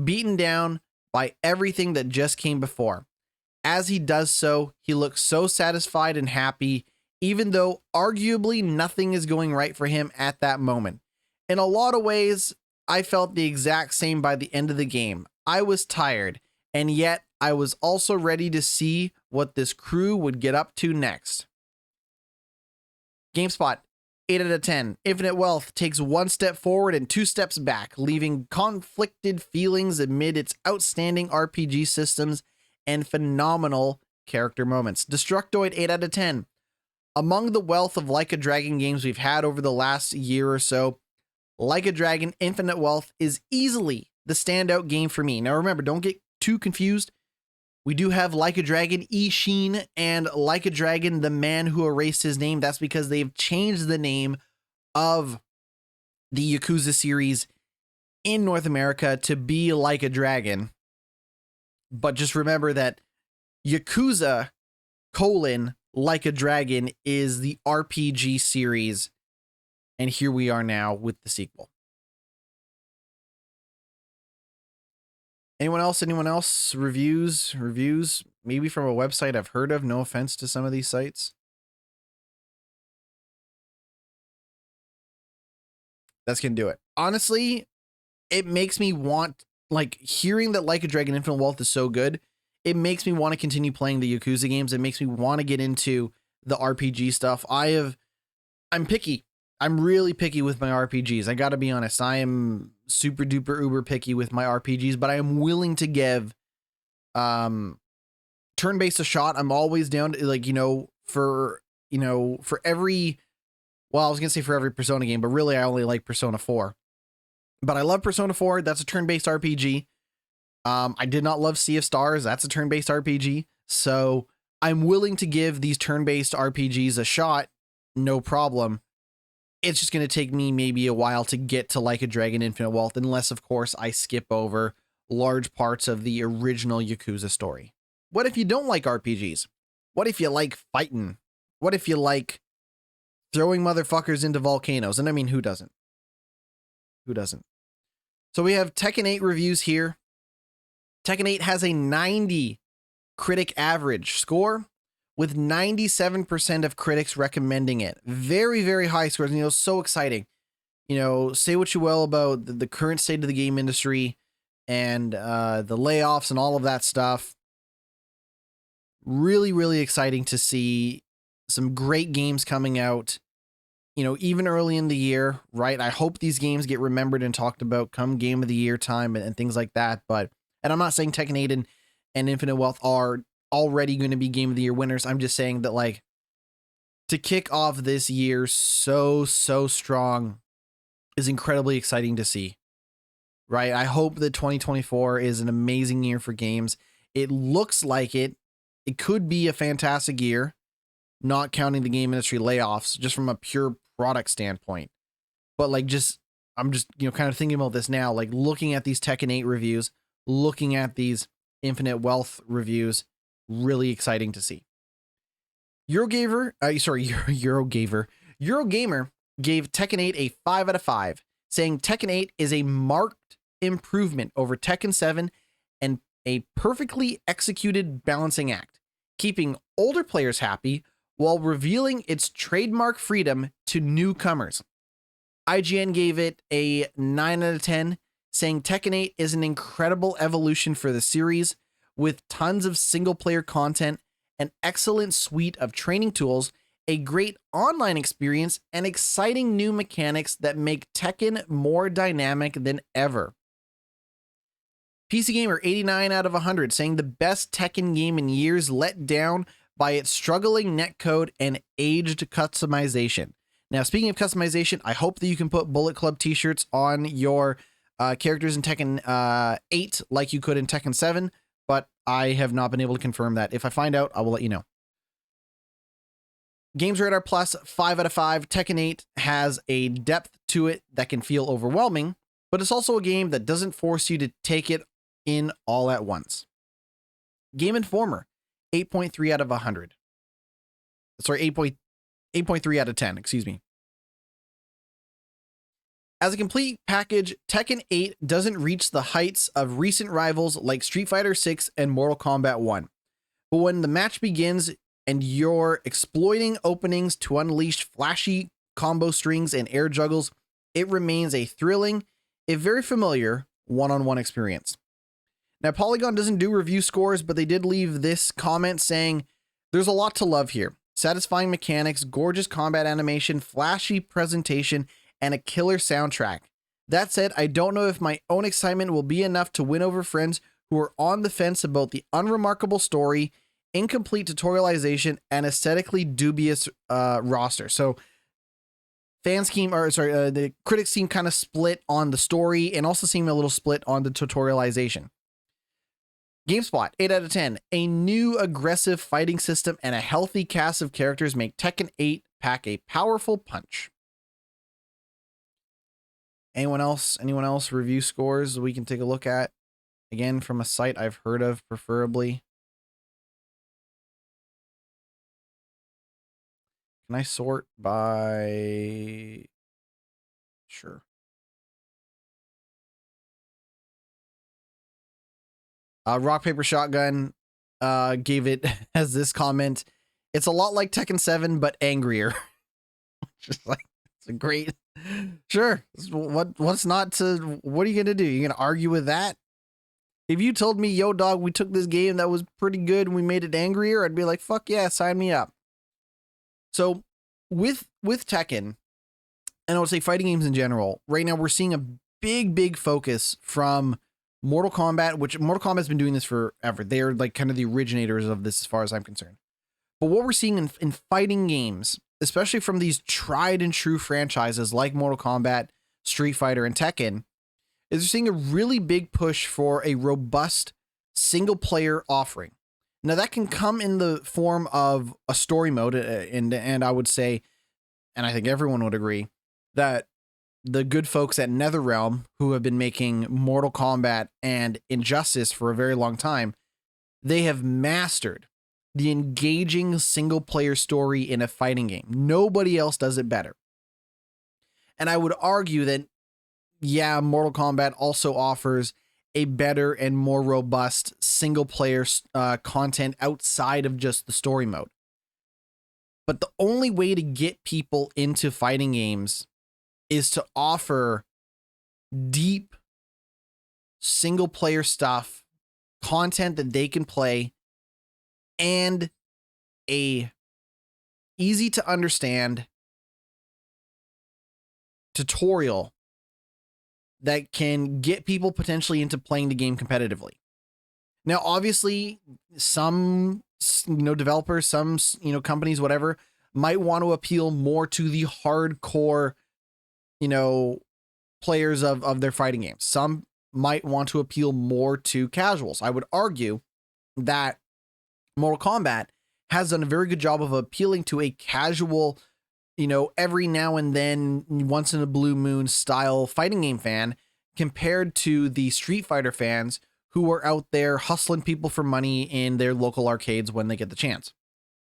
beaten down by everything that just came before. As he does so, he looks so satisfied and happy, even though arguably nothing is going right for him at that moment. In a lot of ways, I felt the exact same by the end of the game. I was tired, and yet I was also ready to see what this crew would get up to next. GameSpot, 8 out of 10. Infinite Wealth takes 1 step forward and 2 steps back, leaving conflicted feelings amid its outstanding RPG systems and phenomenal character moments. Destructoid, 8 out of 10. Among the wealth of Like a Dragon games we've had over the last year or so, Like a Dragon Infinite Wealth is easily the standout game for me. Now remember, don't get too confused. We do have Like a Dragon Ishin and Like a Dragon The Man Who Erased His Name. That's because they've changed the name of the Yakuza series in North America to be Like a Dragon. But just remember that Yakuza Like a Dragon is the RPG series. And here we are now with the sequel. Anyone else? Reviews? Maybe from a website I've heard of. No offense to some of these sites. That's going to do it. Honestly, it makes me want, hearing that Like a Dragon Infinite Wealth is so good, it makes me want to continue playing the Yakuza games. It makes me want to get into the RPG stuff. I'm picky. I'm really picky with my RPGs. I got to be honest. I am super duper uber picky with my RPGs, but I am willing to give turn-based a shot. I'm always down to, for every, well, I was going to say for every Persona game, but really I only like Persona 4. But I love Persona 4. That's a turn-based RPG. I did not love Sea of Stars. That's a turn-based RPG. So I'm willing to give these turn-based RPGs a shot. No problem. It's just going to take me maybe a while to get to Like a Dragon Infinite Wealth, unless, of course, I skip over large parts of the original Yakuza story. What if you don't like RPGs? What if you like fighting? What if you like throwing motherfuckers into volcanoes. And I mean, who doesn't? Who doesn't? So we have Tekken 8 reviews here. Tekken 8 has a 90 critic average score, with 97% of critics recommending it. Very, very high scores. You know, so exciting. You know, say what you will about the current state of the game industry and the layoffs and all of that stuff. Really, really exciting to see some great games coming out, you know, even early in the year, right? I hope these games get remembered and talked about come game of the year time and things like that. But, and I'm not saying Tekken 8 and Infinite Wealth are already going to be game of the year winners. I'm just saying that, like, to kick off this year so strong is incredibly exciting to see, right? I hope that 2024 is an amazing year for games. It looks like it could be a fantastic year, not counting the game industry layoffs, just from a pure product standpoint. But like, I'm just, you know, kind of thinking about this now, like looking at these Tekken 8 reviews, looking at these Infinite Wealth reviews, really exciting to see. Eurogamer gave Tekken 8 a 5 out of 5, saying Tekken 8 is a marked improvement over Tekken 7 and a perfectly executed balancing act, keeping older players happy while revealing its trademark freedom to newcomers. IGN gave it a 9 out of 10, saying Tekken 8 is an incredible evolution for the series, with tons of single-player content, an excellent suite of training tools, a great online experience, and exciting new mechanics that make Tekken more dynamic than ever. PC Gamer 89 out of 100, saying the best Tekken game in years, let down by its struggling netcode and aged customization. Now, speaking of customization, I hope that you can put Bullet Club t-shirts on your characters in Tekken 8 like you could in Tekken 7, but I have not been able to confirm that. If I find out, I will let you know. Games Radar Plus, 5 out of 5. Tekken 8 has a depth to it that can feel overwhelming, but it's also a game that doesn't force you to take it in all at once. Game Informer, 8.3 out of 100. Sorry, 8.3 out of 10, excuse me. As a complete package, Tekken 8 doesn't reach the heights of recent rivals like Street Fighter 6 and Mortal Kombat 1. But when the match begins and you're exploiting openings to unleash flashy combo strings and air juggles, it remains a thrilling, if very familiar, one-on-one experience. Now, Polygon doesn't do review scores, but they did leave this comment saying, "There's a lot to love here. Satisfying mechanics, gorgeous combat animation, flashy presentation, and a killer soundtrack. That said, I don't know if my own excitement will be enough to win over friends who are on the fence about the unremarkable story, incomplete tutorialization, and aesthetically dubious roster." So the critics seem kind of split on the story and also seem a little split on the tutorialization. GameSpot, 8 out of 10. A new aggressive fighting system and a healthy cast of characters make Tekken 8 pack a powerful punch. Anyone else review scores we can take a look at? Again, from a site I've heard of, preferably. Can I sort by... Sure. Rock, Paper, Shotgun gave it as this comment: "It's a lot like Tekken 7, but angrier." Just like, it's a great... Sure. What's not to... What are you going to do? You're going to argue with that? If you told me, "Yo, dog, we took this game that was pretty good and we made it angrier," I'd be like, fuck yeah, sign me up. So with Tekken, and I would say fighting games in general, right now we're seeing a big focus from Mortal Kombat, which Mortal Kombat's been doing this forever. They're like kind of the originators of this as far as I'm concerned. But what we're seeing in fighting games, especially from these tried and true franchises like Mortal Kombat, Street Fighter, and Tekken, is we're seeing a really big push for a robust single player offering. Now that can come in the form of a story mode, and I would say, and I think everyone would agree, that the good folks at NetherRealm, who have been making Mortal Kombat and Injustice for a very long time, they have mastered the engaging single player story in a fighting game. Nobody else does it better. And I would argue that, yeah, Mortal Kombat also offers a better and more robust single player content outside of just the story mode. But the only way to get people into fighting games is to offer deep single player stuff, content that they can play, and a easy to understand tutorial that can get people potentially into playing the game competitively. Now, obviously, some, developers, some, companies, whatever, might want to appeal more to the hardcore, players of their fighting games. Some might want to appeal more to casuals. I would argue that Mortal Kombat has done a very good job of appealing to a casual, every now and then, once in a blue moon style fighting game fan, compared to the Street Fighter fans who are out there hustling people for money in their local arcades when they get the chance,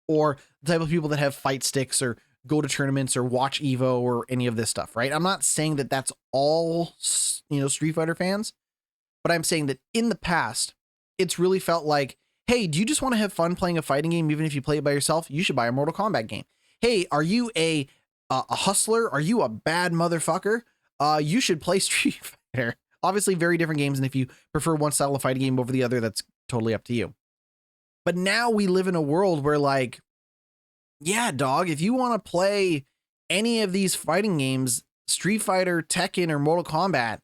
or the type of people that have fight sticks or go to tournaments or watch Evo or any of this stuff, right? I'm not saying that that's all, Street Fighter fans, but I'm saying that in the past, it's really felt like, hey, do you just want to have fun playing a fighting game even if you play it by yourself? You should buy a Mortal Kombat game. Hey, are you a hustler? Are you a bad motherfucker? You should play Street Fighter. Obviously, very different games, and if you prefer one style of fighting game over the other, that's totally up to you. But now we live in a world where, like, yeah, dog, if you want to play any of these fighting games, Street Fighter, Tekken, or Mortal Kombat,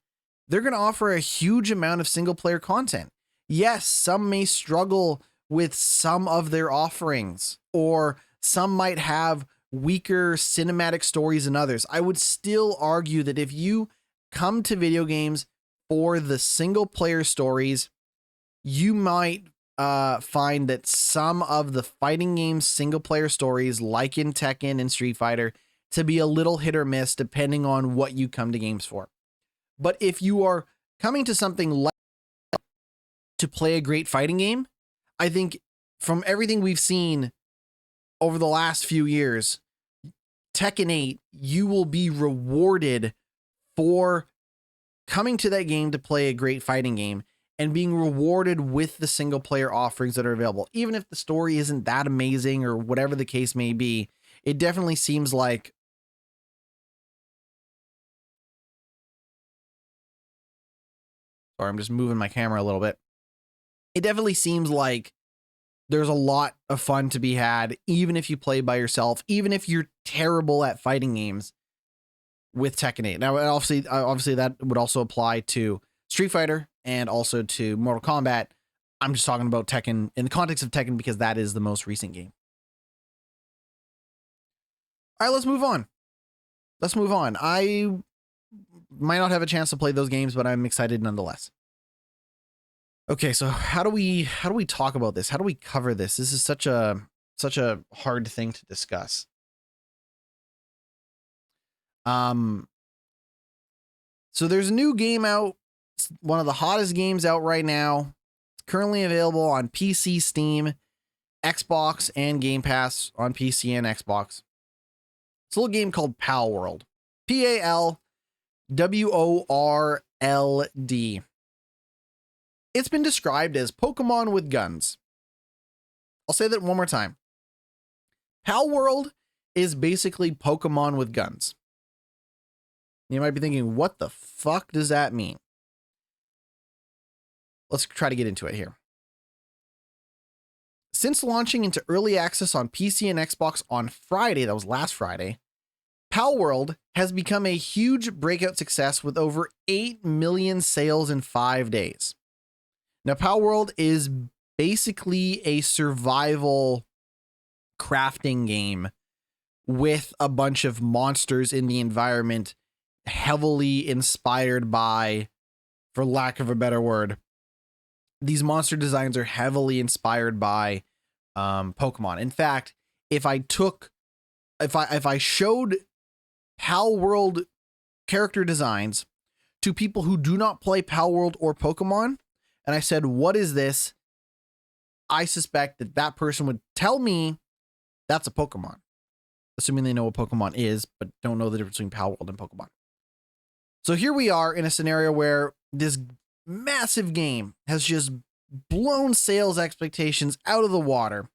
they're going to offer a huge amount of single player content. Yes, some may struggle with some of their offerings, or some might have weaker cinematic stories than others. I would still argue that if you come to video games for the single player stories, you might find that some of the fighting game single player stories, like in Tekken and Street Fighter, to be a little hit or miss depending on what you come to games for. But if you are coming to something like to play a great fighting game, I think from everything we've seen over the last few years, Tekken 8, you will be rewarded for coming to that game to play a great fighting game and being rewarded with the single player offerings that are available. Even if the story isn't that amazing or whatever the case may be, it definitely seems like sorry, I'm just moving my camera a little bit. It definitely seems like there's a lot of fun to be had, even if you play by yourself, even if you're terrible at fighting games with Tekken 8. Now, obviously that would also apply to Street Fighter and also to Mortal Kombat. I'm just talking about Tekken in the context of Tekken because that is the most recent game. All right, let's move on. I might not have a chance to play those games, but I'm excited nonetheless. Okay, so how do we talk about this? How do we cover this? This is such a hard thing to discuss. So there's a new game out. It's one of the hottest games out right now. It's currently available on PC, Steam, Xbox, and Game Pass on PC and Xbox. It's a little game called Palworld. Palworld. It's been described as Pokemon with guns. I'll say that one more time. Palworld is basically Pokemon with guns. You might be thinking, what the fuck does that mean? Let's try to get into it here. Since launching into early access on PC and Xbox on Friday, that was last Friday, Palworld has become a huge breakout success with over 8 million sales in 5 days. Now, Palworld is basically a survival crafting game with a bunch of monsters in the environment, heavily inspired by, for lack of a better word, these monster designs are heavily inspired by Pokemon. In fact, if I showed Palworld character designs to people who do not play Palworld or Pokemon, and I said, what is this? I suspect that that person would tell me that's a Pokemon, assuming they know what Pokemon is, but don't know the difference between Palworld and Pokemon. So here we are in a scenario where this massive game has just blown sales expectations out of the water,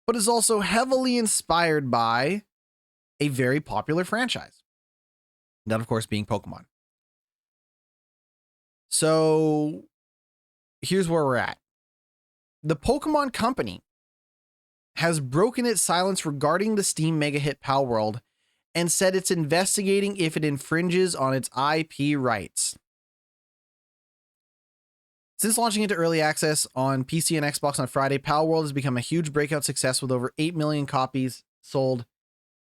but is also heavily inspired by a very popular franchise. That, of course, being Pokemon. So here's where we're at. The Pokemon Company has broken its silence regarding the Steam mega hit Palworld and said it's investigating if it infringes on its IP rights. Since launching into early access on PC and Xbox on Friday, Palworld has become a huge breakout success with over 8 million copies sold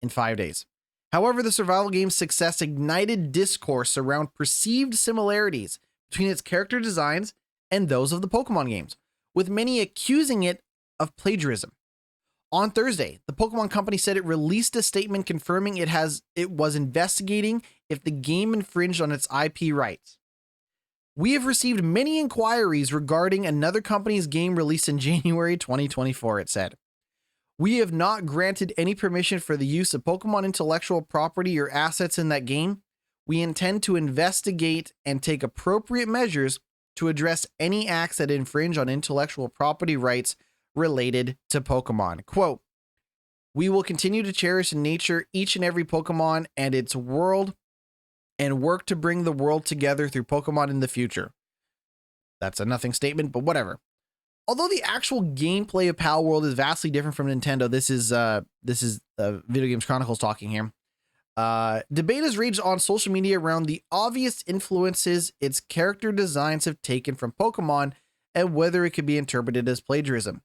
in 5 days. However, the survival game's success ignited discourse around perceived similarities between its character designs and those of the Pokemon games, with many accusing it of plagiarism. On Thursday, the Pokemon Company said it released a statement confirming it was investigating if the game infringed on its IP rights. We have received many inquiries regarding another company's game released in January 2024, it said. We have not granted any permission for the use of Pokemon intellectual property or assets in that game. We intend to investigate and take appropriate measures to address any acts that infringe on intellectual property rights related to Pokemon. Quote, we will continue to cherish in nature each and every Pokemon and its world and work to bring the world together through Pokemon in the future. That's a nothing statement, but whatever. Although the actual gameplay of Palworld is vastly different from Nintendo, this is Video Games Chronicles talking here. Debate has raged on social media around the obvious influences its character designs have taken from Pokemon and whether it could be interpreted as plagiarism.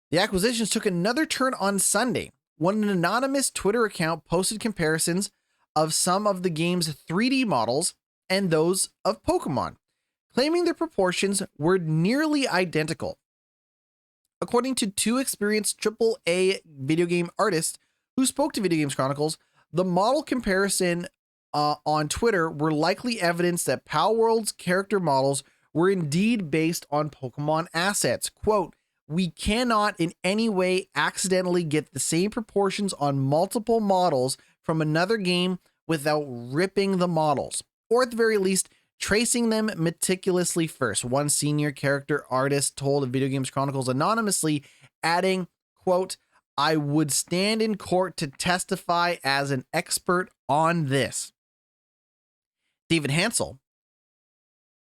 The acquisitions took another turn on Sunday when an anonymous Twitter account posted comparisons of some of the game's 3D models and those of Pokemon, claiming their proportions were nearly identical. According to two experienced AAA video game artists who spoke to Video Games Chronicles, the model comparison on Twitter were likely evidence that Palworld's character models were indeed based on Pokemon assets. Quote, we cannot in any way accidentally get the same proportions on multiple models from another game without ripping the models, or at the very least, tracing them meticulously first. One senior character artist told Video Games Chronicles anonymously, adding, quote, I would stand in court to testify as an expert on this. David Hansel,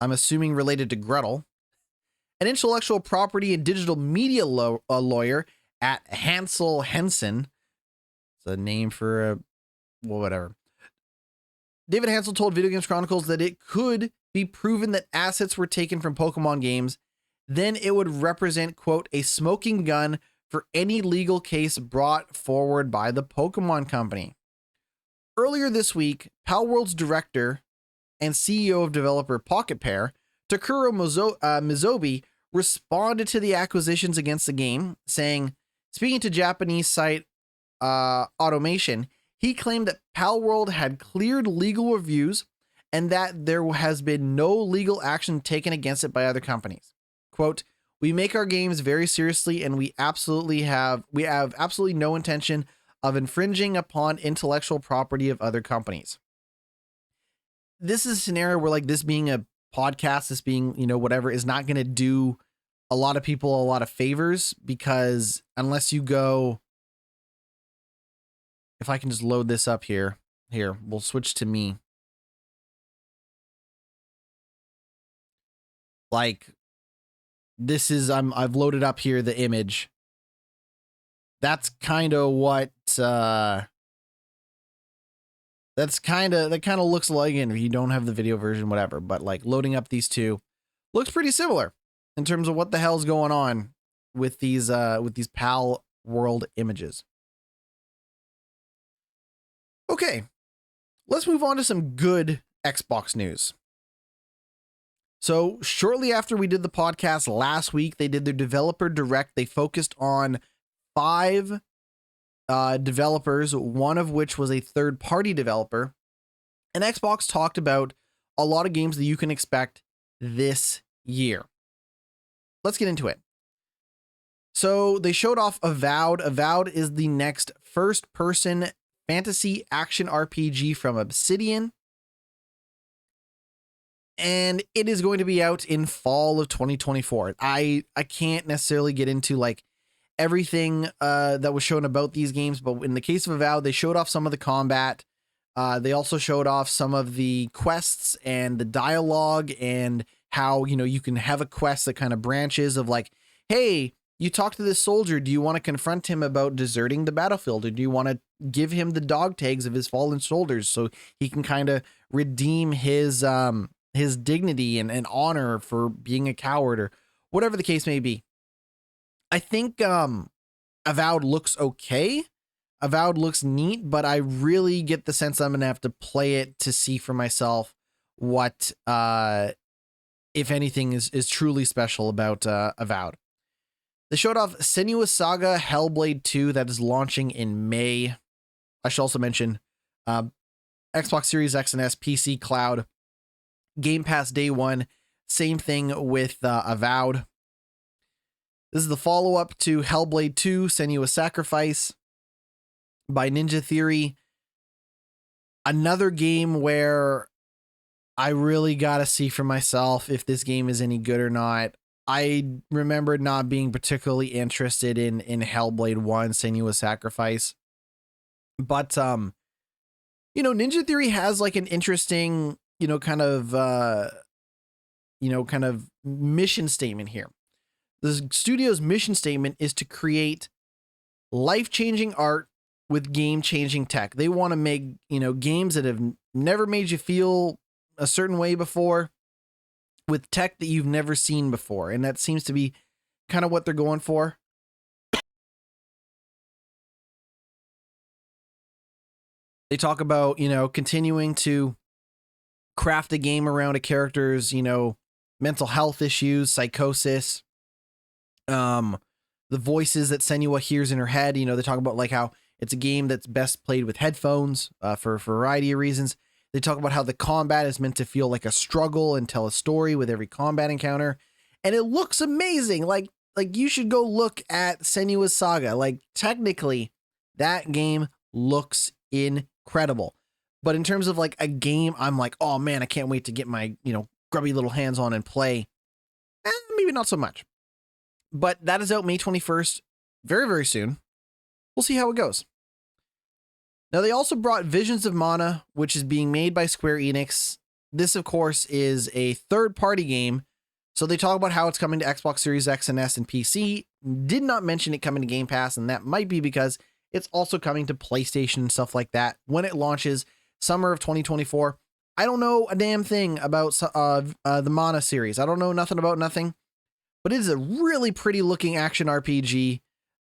I'm assuming related to Gretel, an intellectual property and digital media lawyer at Hansel Henson. It's a name for a, well, whatever. David Hansel told Video Games Chronicles that it could be proven that assets were taken from Pokemon games. Then it would represent, quote, a smoking gun for any legal case brought forward by the Pokemon Company. Earlier this week, Palworld's director and CEO of developer Pocket Pair, Takuro Mizobi, responded to the acquisitions against the game, saying, speaking to Japanese site Automation, he claimed that Palworld had cleared legal reviews and that there has been no legal action taken against it by other companies. Quote, we make our games very seriously and we have absolutely no intention of infringing upon intellectual property of other companies. This is a scenario where, like, this being a podcast, this being, whatever, is not going to do a lot of people a lot of favors, because unless you go, if I can just load this up here, we'll switch to me. Like, this is, I've loaded up here the image. That's kind of what, that kind of looks like, and if you don't have the video version, whatever, but like loading up these two looks pretty similar in terms of what the hell's going on with these Palworld images. Okay, let's move on to some good Xbox news. So shortly after we did the podcast last week, they did their developer direct. They focused on 5 developers, one of which was a third-party developer. And Xbox talked about a lot of games that you can expect this year. Let's get into it. So they showed off Avowed. Avowed is the next first-person fantasy action RPG from Obsidian. And it is going to be out in fall of 2024. I can't necessarily get into like everything that was shown about these games, but in the case of Avowed, they showed off some of the combat. They also showed off some of the quests and the dialogue and how, you know, you can have a quest that kind of branches of like, hey, you talk to this soldier. Do you want to confront him about deserting the battlefield? Or do you want to give him the dog tags of his fallen soldiers so he can kind of redeem his dignity and honor for being a coward or whatever the case may be? I think Avowed looks okay. Avowed looks neat, but I really get the sense I'm going to have to play it to see for myself what, if anything, is truly special about Avowed. They showed off Senua's Saga Hellblade 2 that is launching in May. I should also mention Xbox Series X and S, PC, Cloud, Game Pass day one. Same thing with Avowed. This is the follow-up to Hellblade 2, Senua's Sacrifice by Ninja Theory. Another game where I really got to see for myself if this game is any good or not. I remember not being particularly interested in Hellblade 1, Senua's Sacrifice. But, you know, Ninja Theory has like an interesting, kind of mission statement here. The studio's mission statement is to create life-changing art with game-changing tech. They want to make, games that have never made you feel a certain way before with tech that you've never seen before. And that seems to be kind of what they're going for. They talk about, continuing to craft a game around a character's, mental health issues, psychosis, the voices that Senua hears in her head. They talk about like how it's a game that's best played with headphones for a variety of reasons. They talk about how the combat is meant to feel like a struggle and tell a story with every combat encounter. And it looks amazing. Like you should go look at Senua's Saga. Like technically that game looks incredible. But in terms of like a game, I'm like, oh man, I can't wait to get my, grubby little hands on and play. Maybe not so much. But that is out May 21st, very, very soon. We'll see how it goes. Now, they also brought Visions of Mana, which is being made by Square Enix. This, of course, is a third-party game. So they talk about how it's coming to Xbox Series X and S and PC. Did not mention it coming to Game Pass, and that might be because it's also coming to PlayStation and stuff like that when it launches summer of 2024. I don't know a damn thing about the Mana series. I don't know nothing about nothing. But it is a really pretty looking action RPG.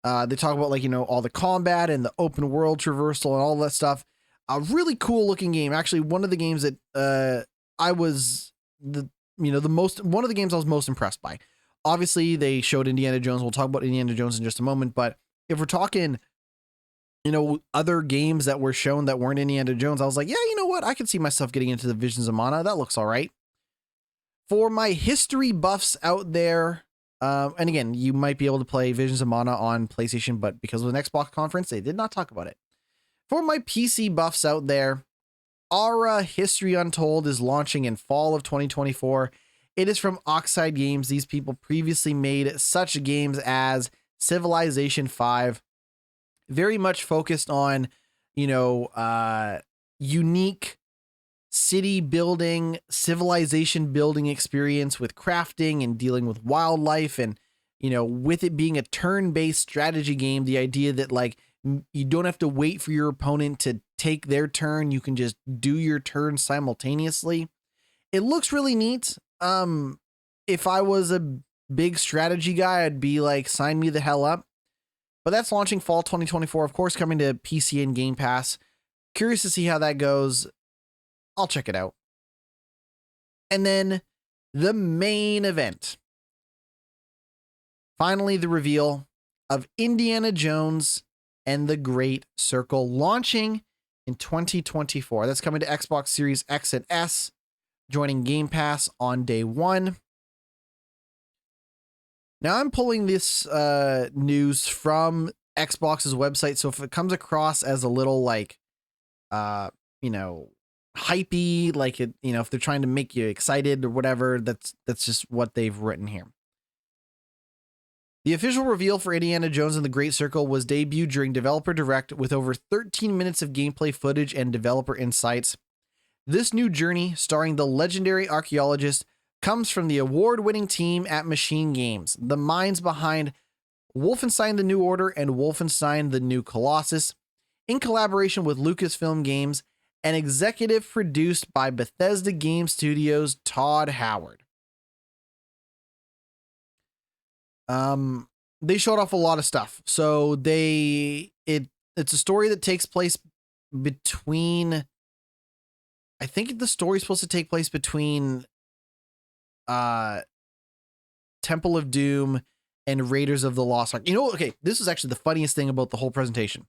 They talk about like, all the combat and the open world traversal and all that stuff. A really cool looking game. Actually, one of the games that one of the games I was most impressed by. Obviously, they showed Indiana Jones. We'll talk about Indiana Jones in just a moment. But if we're talking, other games that were shown that weren't Indiana Jones, I was like, yeah, you know what? I could see myself getting into the Visions of Mana. That looks all right. For my history buffs out there, and again, you might be able to play Visions of Mana on PlayStation, but because of an Xbox conference, they did not talk about it. For my PC buffs out there, Aura History Untold is launching in fall of 2024. It is from Oxide Games. These people previously made such games as Civilization 5, very much focused on, unique city building, civilization building experience with crafting and dealing with wildlife. And, with it being a turn-based strategy game, the idea that like you don't have to wait for your opponent to take their turn. You can just do your turn simultaneously. It looks really neat. If I was a big strategy guy, I'd be like, sign me the hell up. But that's launching fall 2024, of course, coming to PC and Game Pass. Curious to see how that goes. I'll check it out. And then the main event. Finally, the reveal of Indiana Jones and the Great Circle launching in 2024. That's coming to Xbox Series X and S, joining Game Pass on day one. Now I'm pulling this news from Xbox's website, so if it comes across as a little like, you know, hypey, like it, you know, if they're trying to make you excited or whatever, that's just what they've written here. The official reveal for Indiana Jones and the Great Circle was debuted during Developer Direct with over 13 minutes of gameplay footage and developer insights. This new journey, starring the legendary archaeologist, comes from the award-winning team at Machine Games, the minds behind Wolfenstein: The New Order and Wolfenstein: The New Colossus, in collaboration with Lucasfilm Games and executive produced by Bethesda Game Studios' Todd Howard. They showed off a lot of stuff. So it's a story that takes place between, I think the story's supposed to take place between Temple of Doom and Raiders of the Lost Ark. You know, okay, this is actually the funniest thing about the whole presentation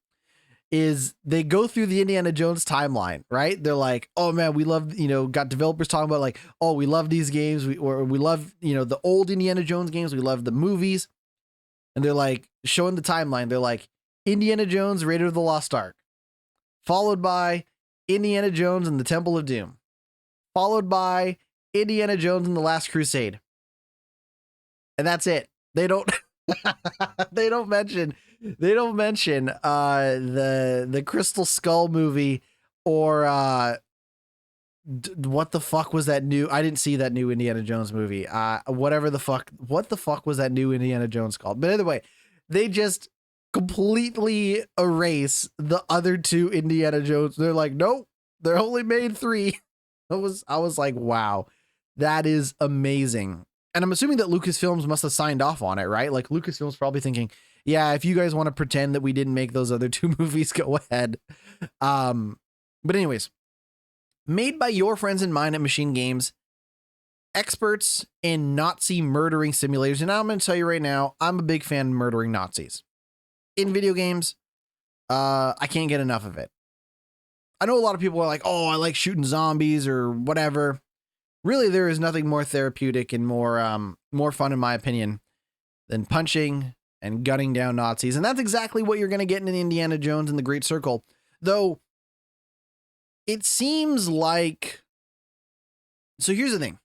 is they go through the Indiana Jones timeline, right? They're like, oh man, we love, you know, got developers talking about like, oh, we love these games. We love, you know, the old Indiana Jones games. We love the movies. And they're like showing the timeline. They're like Indiana Jones, Raiders of the Lost Ark, followed by Indiana Jones and the Temple of Doom, followed by Indiana Jones and the Last Crusade. And that's it. They don't they don't mention the Crystal Skull movie or what the fuck was that new? I didn't see that new Indiana Jones movie. What the fuck was that new Indiana Jones called? But anyway, they just completely erase the other two Indiana Jones. They're like, nope, they're only made 3. I was like, wow, that is amazing. And I'm assuming that Lucasfilms must have signed off on it, right? Like Lucasfilms probably thinking, yeah, if you guys want to pretend that we didn't make those other 2 movies, go ahead. But anyways, made by your friends and mine at Machine Games, experts in Nazi murdering simulators. And I'm going to tell you right now, I'm a big fan of murdering Nazis. In video games, I can't get enough of it. I know a lot of people are like, oh, I like shooting zombies or whatever. Really, there is nothing more therapeutic and more fun, in my opinion, than punching and gunning down Nazis. And that's exactly what you're going to get in Indiana Jones and the Great Circle. Though, it seems like... So here's the thing.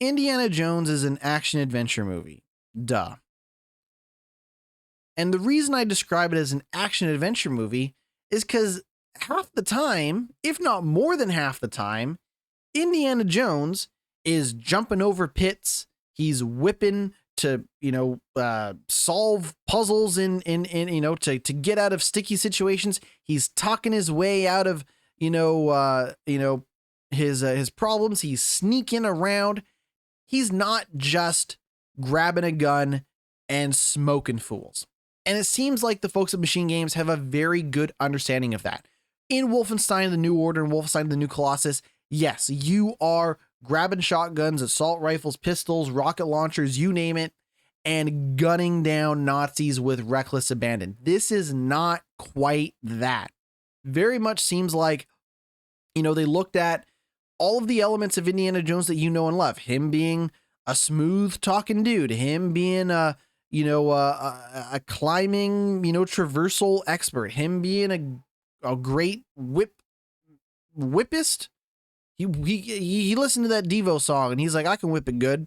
Indiana Jones is an action-adventure movie. Duh. And the reason I describe it as an action-adventure movie is because half the time, if not more than half the time, Indiana Jones is jumping over pits. He's whipping to, solve puzzles in to get out of sticky situations. He's talking his way out of, his problems. He's sneaking around. He's not just grabbing a gun and smoking fools. And it seems like the folks at Machine Games have a very good understanding of that. In Wolfenstein: The New Order and Wolfenstein: The New Colossus, yes, you are grabbing shotguns, assault rifles, pistols, rocket launchers, you name it, and gunning down Nazis with reckless abandon. This is not quite that. Very much seems like, they looked at all of the elements of Indiana Jones that you know and love. Him being a smooth talking dude, him being a climbing, traversal expert, him being a great whippist. He listened to that Devo song and he's like, I can whip it good.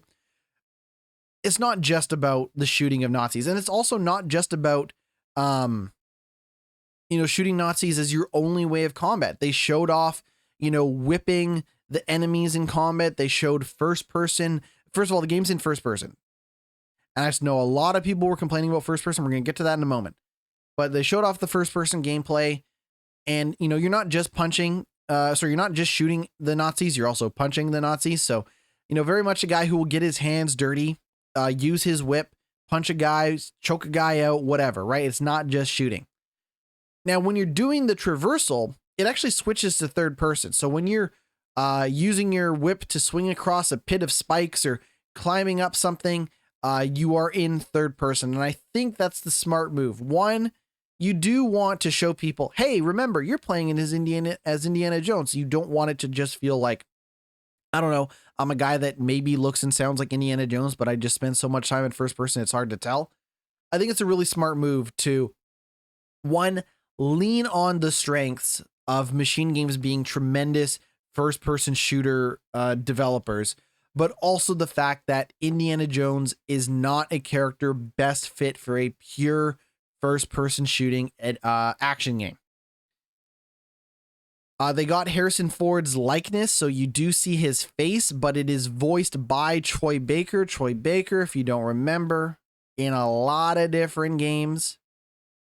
It's not just about the shooting of Nazis. And it's also not just about, shooting Nazis as your only way of combat. They showed off, whipping the enemies in combat. They showed first person. First of all, the game's in first person. And I just know a lot of people were complaining about first person. We're going to get to that in a moment. But they showed off the first person gameplay. And, you're not just punching. So you're not just shooting the Nazis. You're also punching the Nazis. So, very much a guy who will get his hands dirty, use his whip, punch a guy, choke a guy out, whatever, right? It's not just shooting. Now, when you're doing the traversal, it actually switches to third person. So when you're using your whip to swing across a pit of spikes or climbing up something, you are in third person. And I think that's the smart move. One, you do want to show people, hey, remember, you're playing as Indiana Jones. You don't want it to just feel like I don't know. I'm a guy that maybe looks and sounds like Indiana Jones, but I just spend so much time in first person, it's hard to tell. I think it's a really smart move to, one, lean on the strengths of Machine Games being tremendous first person shooter developers, but also the fact that Indiana Jones is not a character best fit for a pure first person shooting action game. They got Harrison Ford's likeness, so you do see his face, but it is voiced by Troy Baker. Troy Baker, if you don't remember, in a lot of different games,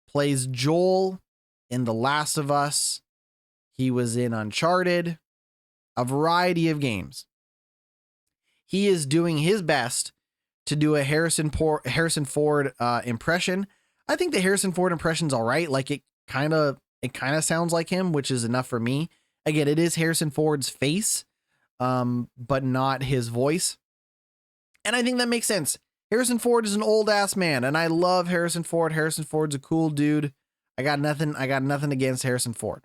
plays Joel in The Last of Us. He was in Uncharted, a variety of games. He is doing his best to do a Harrison Ford impression. I think the Harrison Ford impression's all right. Like it kind of sounds like him, which is enough for me. Again, it is Harrison Ford's face, but not his voice. And I think that makes sense. Harrison Ford is an old ass man, and I love Harrison Ford. Harrison Ford's a cool dude. I got nothing against Harrison Ford.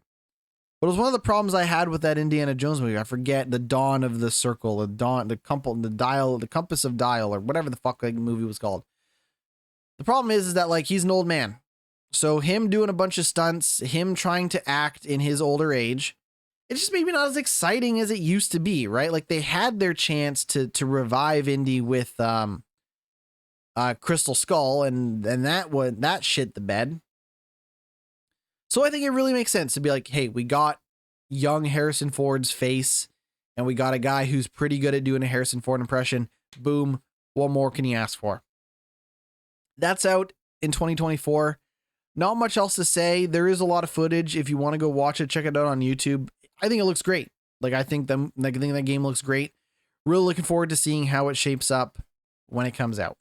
But it was one of the problems I had with that Indiana Jones movie. I forget the Dawn of the Circle, the Compass of Dial, or whatever the fuck the movie was called. The problem is that like he's an old man. So him doing a bunch of stunts, him trying to act in his older age, it's just maybe not as exciting as it used to be, right? Like they had their chance to revive Indy with Crystal Skull, and that shit the bed. So I think it really makes sense to be like, hey, we got young Harrison Ford's face, and we got a guy who's pretty good at doing a Harrison Ford impression. Boom. What more can you ask for? That's out in 2024. Not much else to say. There is a lot of footage. If you want to go watch it, check it out on YouTube. I think it looks great. I think that game looks great. Really looking forward to seeing how it shapes up when it comes out.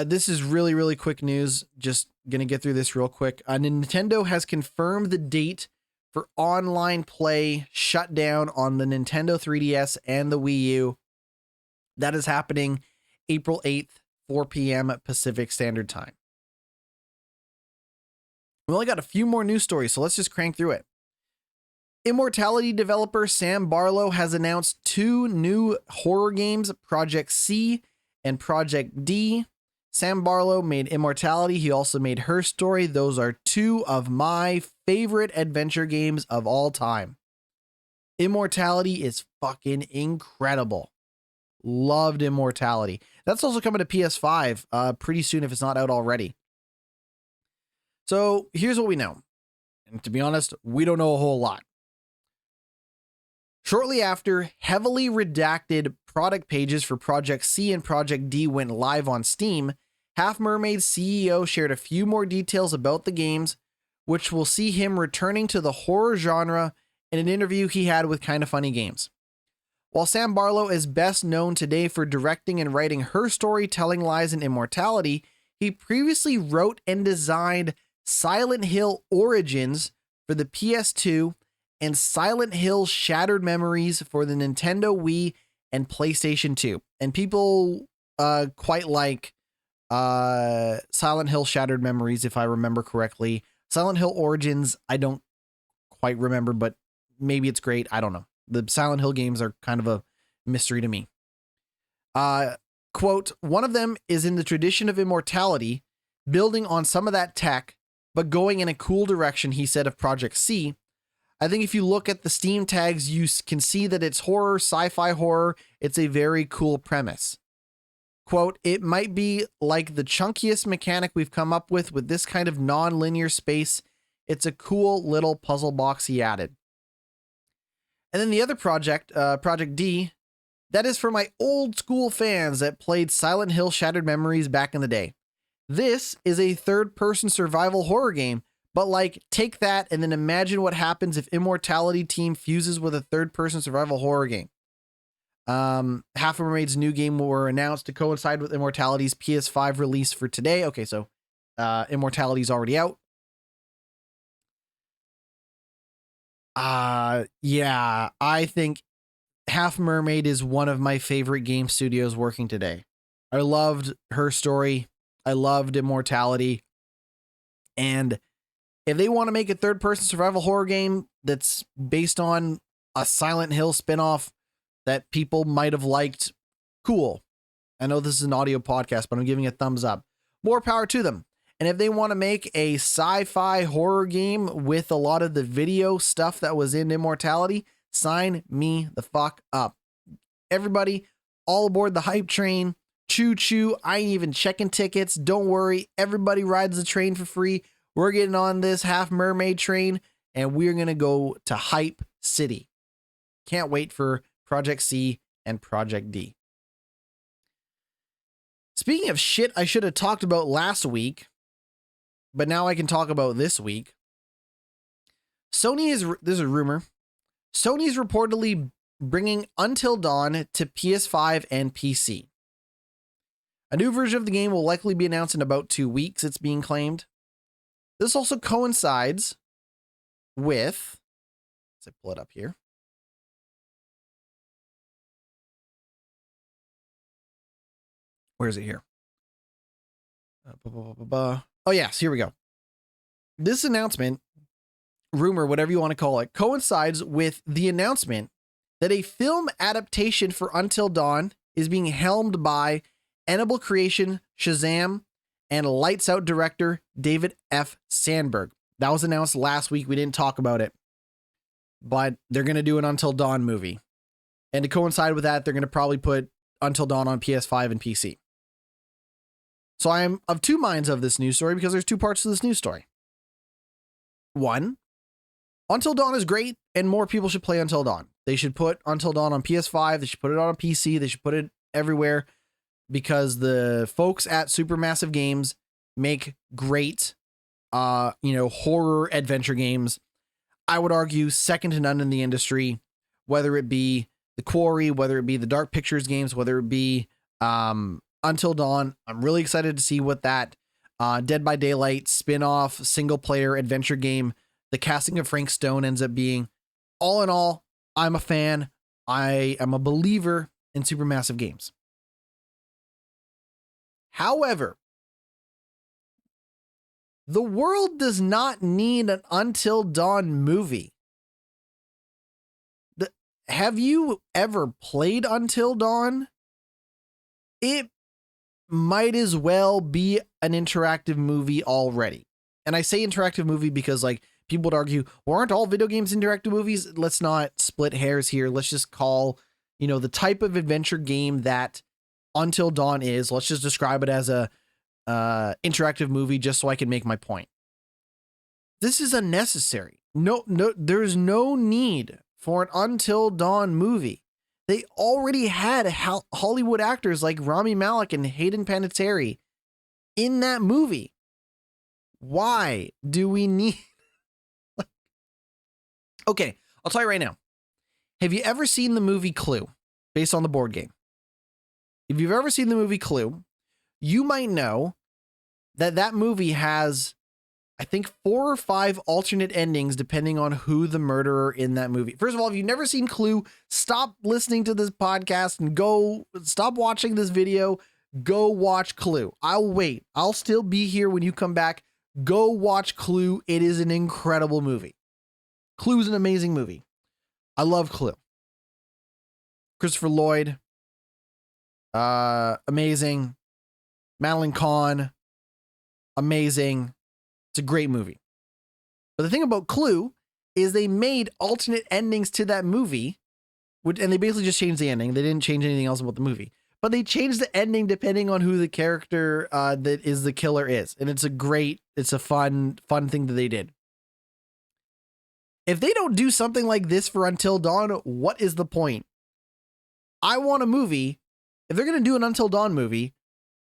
This is really, really quick news. Just going to get through this real quick. Nintendo has confirmed the date for online play shutdown on the Nintendo 3DS and the Wii U. That is happening April 8th, 4 p.m. Pacific Standard Time. We only got a few more news stories, so let's just crank through it. Immortality developer Sam Barlow has announced 2 new horror games, Project C and Project D. Sam Barlow made Immortality. He also made Her Story. Those are 2 of my favorite adventure games of all time. Immortality is fucking incredible. Loved Immortality. That's also coming to PS5 pretty soon if it's not out already. So here's what we know. And to be honest, we don't know a whole lot. Shortly after, heavily redacted product pages for Project C and Project D went live on Steam, Half Mermaid's CEO shared a few more details about the games, which will see him returning to the horror genre in an interview he had with Kinda Funny Games. While Sam Barlow is best known today for directing and writing Her Story, Telling Lies, and Immortality, he previously wrote and designed Silent Hill Origins for the PS2 and Silent Hill Shattered Memories for the Nintendo Wii and PlayStation 2. And people quite like Silent Hill Shattered Memories, if I remember correctly. Silent Hill Origins, I don't quite remember, but maybe it's great. I don't know. The Silent Hill games are kind of a mystery to me. Quote, one of them is in the tradition of Immortality, building on some of that tech, but going in a cool direction, he said of Project C. I think if you look at the Steam tags, you can see that it's horror, sci-fi horror. It's a very cool premise. Quote, it might be like the chunkiest mechanic we've come up with this kind of non-linear space. It's a cool little puzzle box, he added. And then the other project, Project D, that is for my old school fans that played Silent Hill Shattered Memories back in the day. This is a third-person survival horror game, but like take that and then imagine what happens if Immortality Team fuses with a third-person survival horror game. Half Mermaid's new game were announced to coincide with Immortality's PS5 release for today. Okay, so Immortality's already out. Yeah, I think Half Mermaid is one of my favorite game studios working today. I loved Her Story. I loved Immortality. And if they want to make a third-person survival horror game, that's based on a Silent Hill spinoff that people might have liked, cool. I know this is an audio podcast, but I'm giving a thumbs up. More power to them. And if they want to make a sci-fi horror game with a lot of the video stuff that was in Immortality, sign me the fuck up. Everybody, all aboard the hype train. Choo choo. I ain't even checking tickets. Don't worry. Everybody rides the train for free. We're getting on this Half Mermaid train and we're going to go to Hype City. Can't wait for Project C and Project D. Speaking of shit I should have talked about last week, but now I can talk about this week. There's a rumor. Sony is reportedly bringing Until Dawn to PS5 and PC. A new version of the game will likely be announced in about 2 weeks, it's being claimed. This also coincides with, let's pull it up here. Where is it here? Oh, yes, here we go. This announcement, rumor, whatever you want to call it, coincides with the announcement that a film adaptation for Until Dawn is being helmed by Annabelle Creation, Shazam, and Lights Out director David F. Sandberg. That was announced last week. We didn't talk about it, but they're going to do an Until Dawn movie. And to coincide with that, they're going to probably put Until Dawn on PS5 and PC. So I am of two minds of this news story because there's two parts to this news story. One, Until Dawn is great and more people should play Until Dawn. They should put Until Dawn on PS5. They should put it on a PC. They should put it everywhere because the folks at Supermassive Games make great, horror adventure games. I would argue second to none in the industry, whether it be The Quarry, whether it be the Dark Pictures games, whether it be Until Dawn. I'm really excited to see what that Dead by Daylight spin-off single-player adventure game, the casting of Frank Stone ends up being. All in all, I'm a fan. I am a believer in Supermassive Games. However, the world does not need an Until Dawn movie. Have you ever played Until Dawn? It might as well be an interactive movie already. And I say interactive movie because people would argue, well, aren't all video games interactive movies? Let's not split hairs here. Let's just call, the type of adventure game that Until Dawn is. Let's just describe it as a interactive movie just so I can make my point. This is unnecessary. No, there's no need for an Until Dawn movie. They already had Hollywood actors like Rami Malek and Hayden Panettiere in that movie. Why do we need... Okay, I'll tell you right now. Have you ever seen the movie Clue, based on the board game? If you've ever seen the movie Clue, you might know that movie has, I think, 4 or 5 alternate endings depending on who the murderer in that movie. First of all, if you've never seen Clue, stop listening to this podcast and stop watching this video. Go watch Clue. I'll wait. I'll still be here when you come back. Go watch Clue. It is an incredible movie. Clue is an amazing movie. I love Clue. Christopher Lloyd, amazing. Madeline Kahn, amazing. It's a great movie. But the thing about Clue is they made alternate endings to that movie, and they basically just changed the ending. They didn't change anything else about the movie, but they changed the ending depending on who the character that is the killer is. And it's a fun thing that they did. If they don't do something like this for Until Dawn, what is the point? I want a movie. If they're going to do an Until Dawn movie,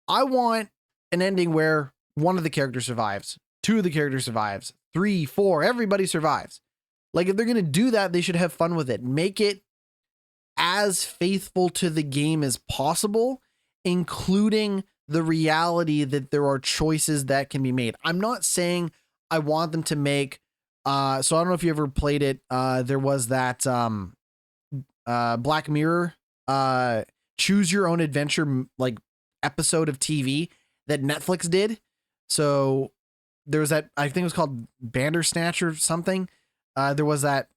I want an ending where one of the characters survives, 2 of the characters survives, 3, 4, everybody survives. If they're going to do that, they should have fun with it. Make it as faithful to the game as possible, including the reality that there are choices that can be made. I'm not saying I want them to make, so I don't know if you ever played it. There was that Black Mirror choose your own adventure episode of TV that Netflix did. So there was that, I think it was called Bandersnatch or something. There was that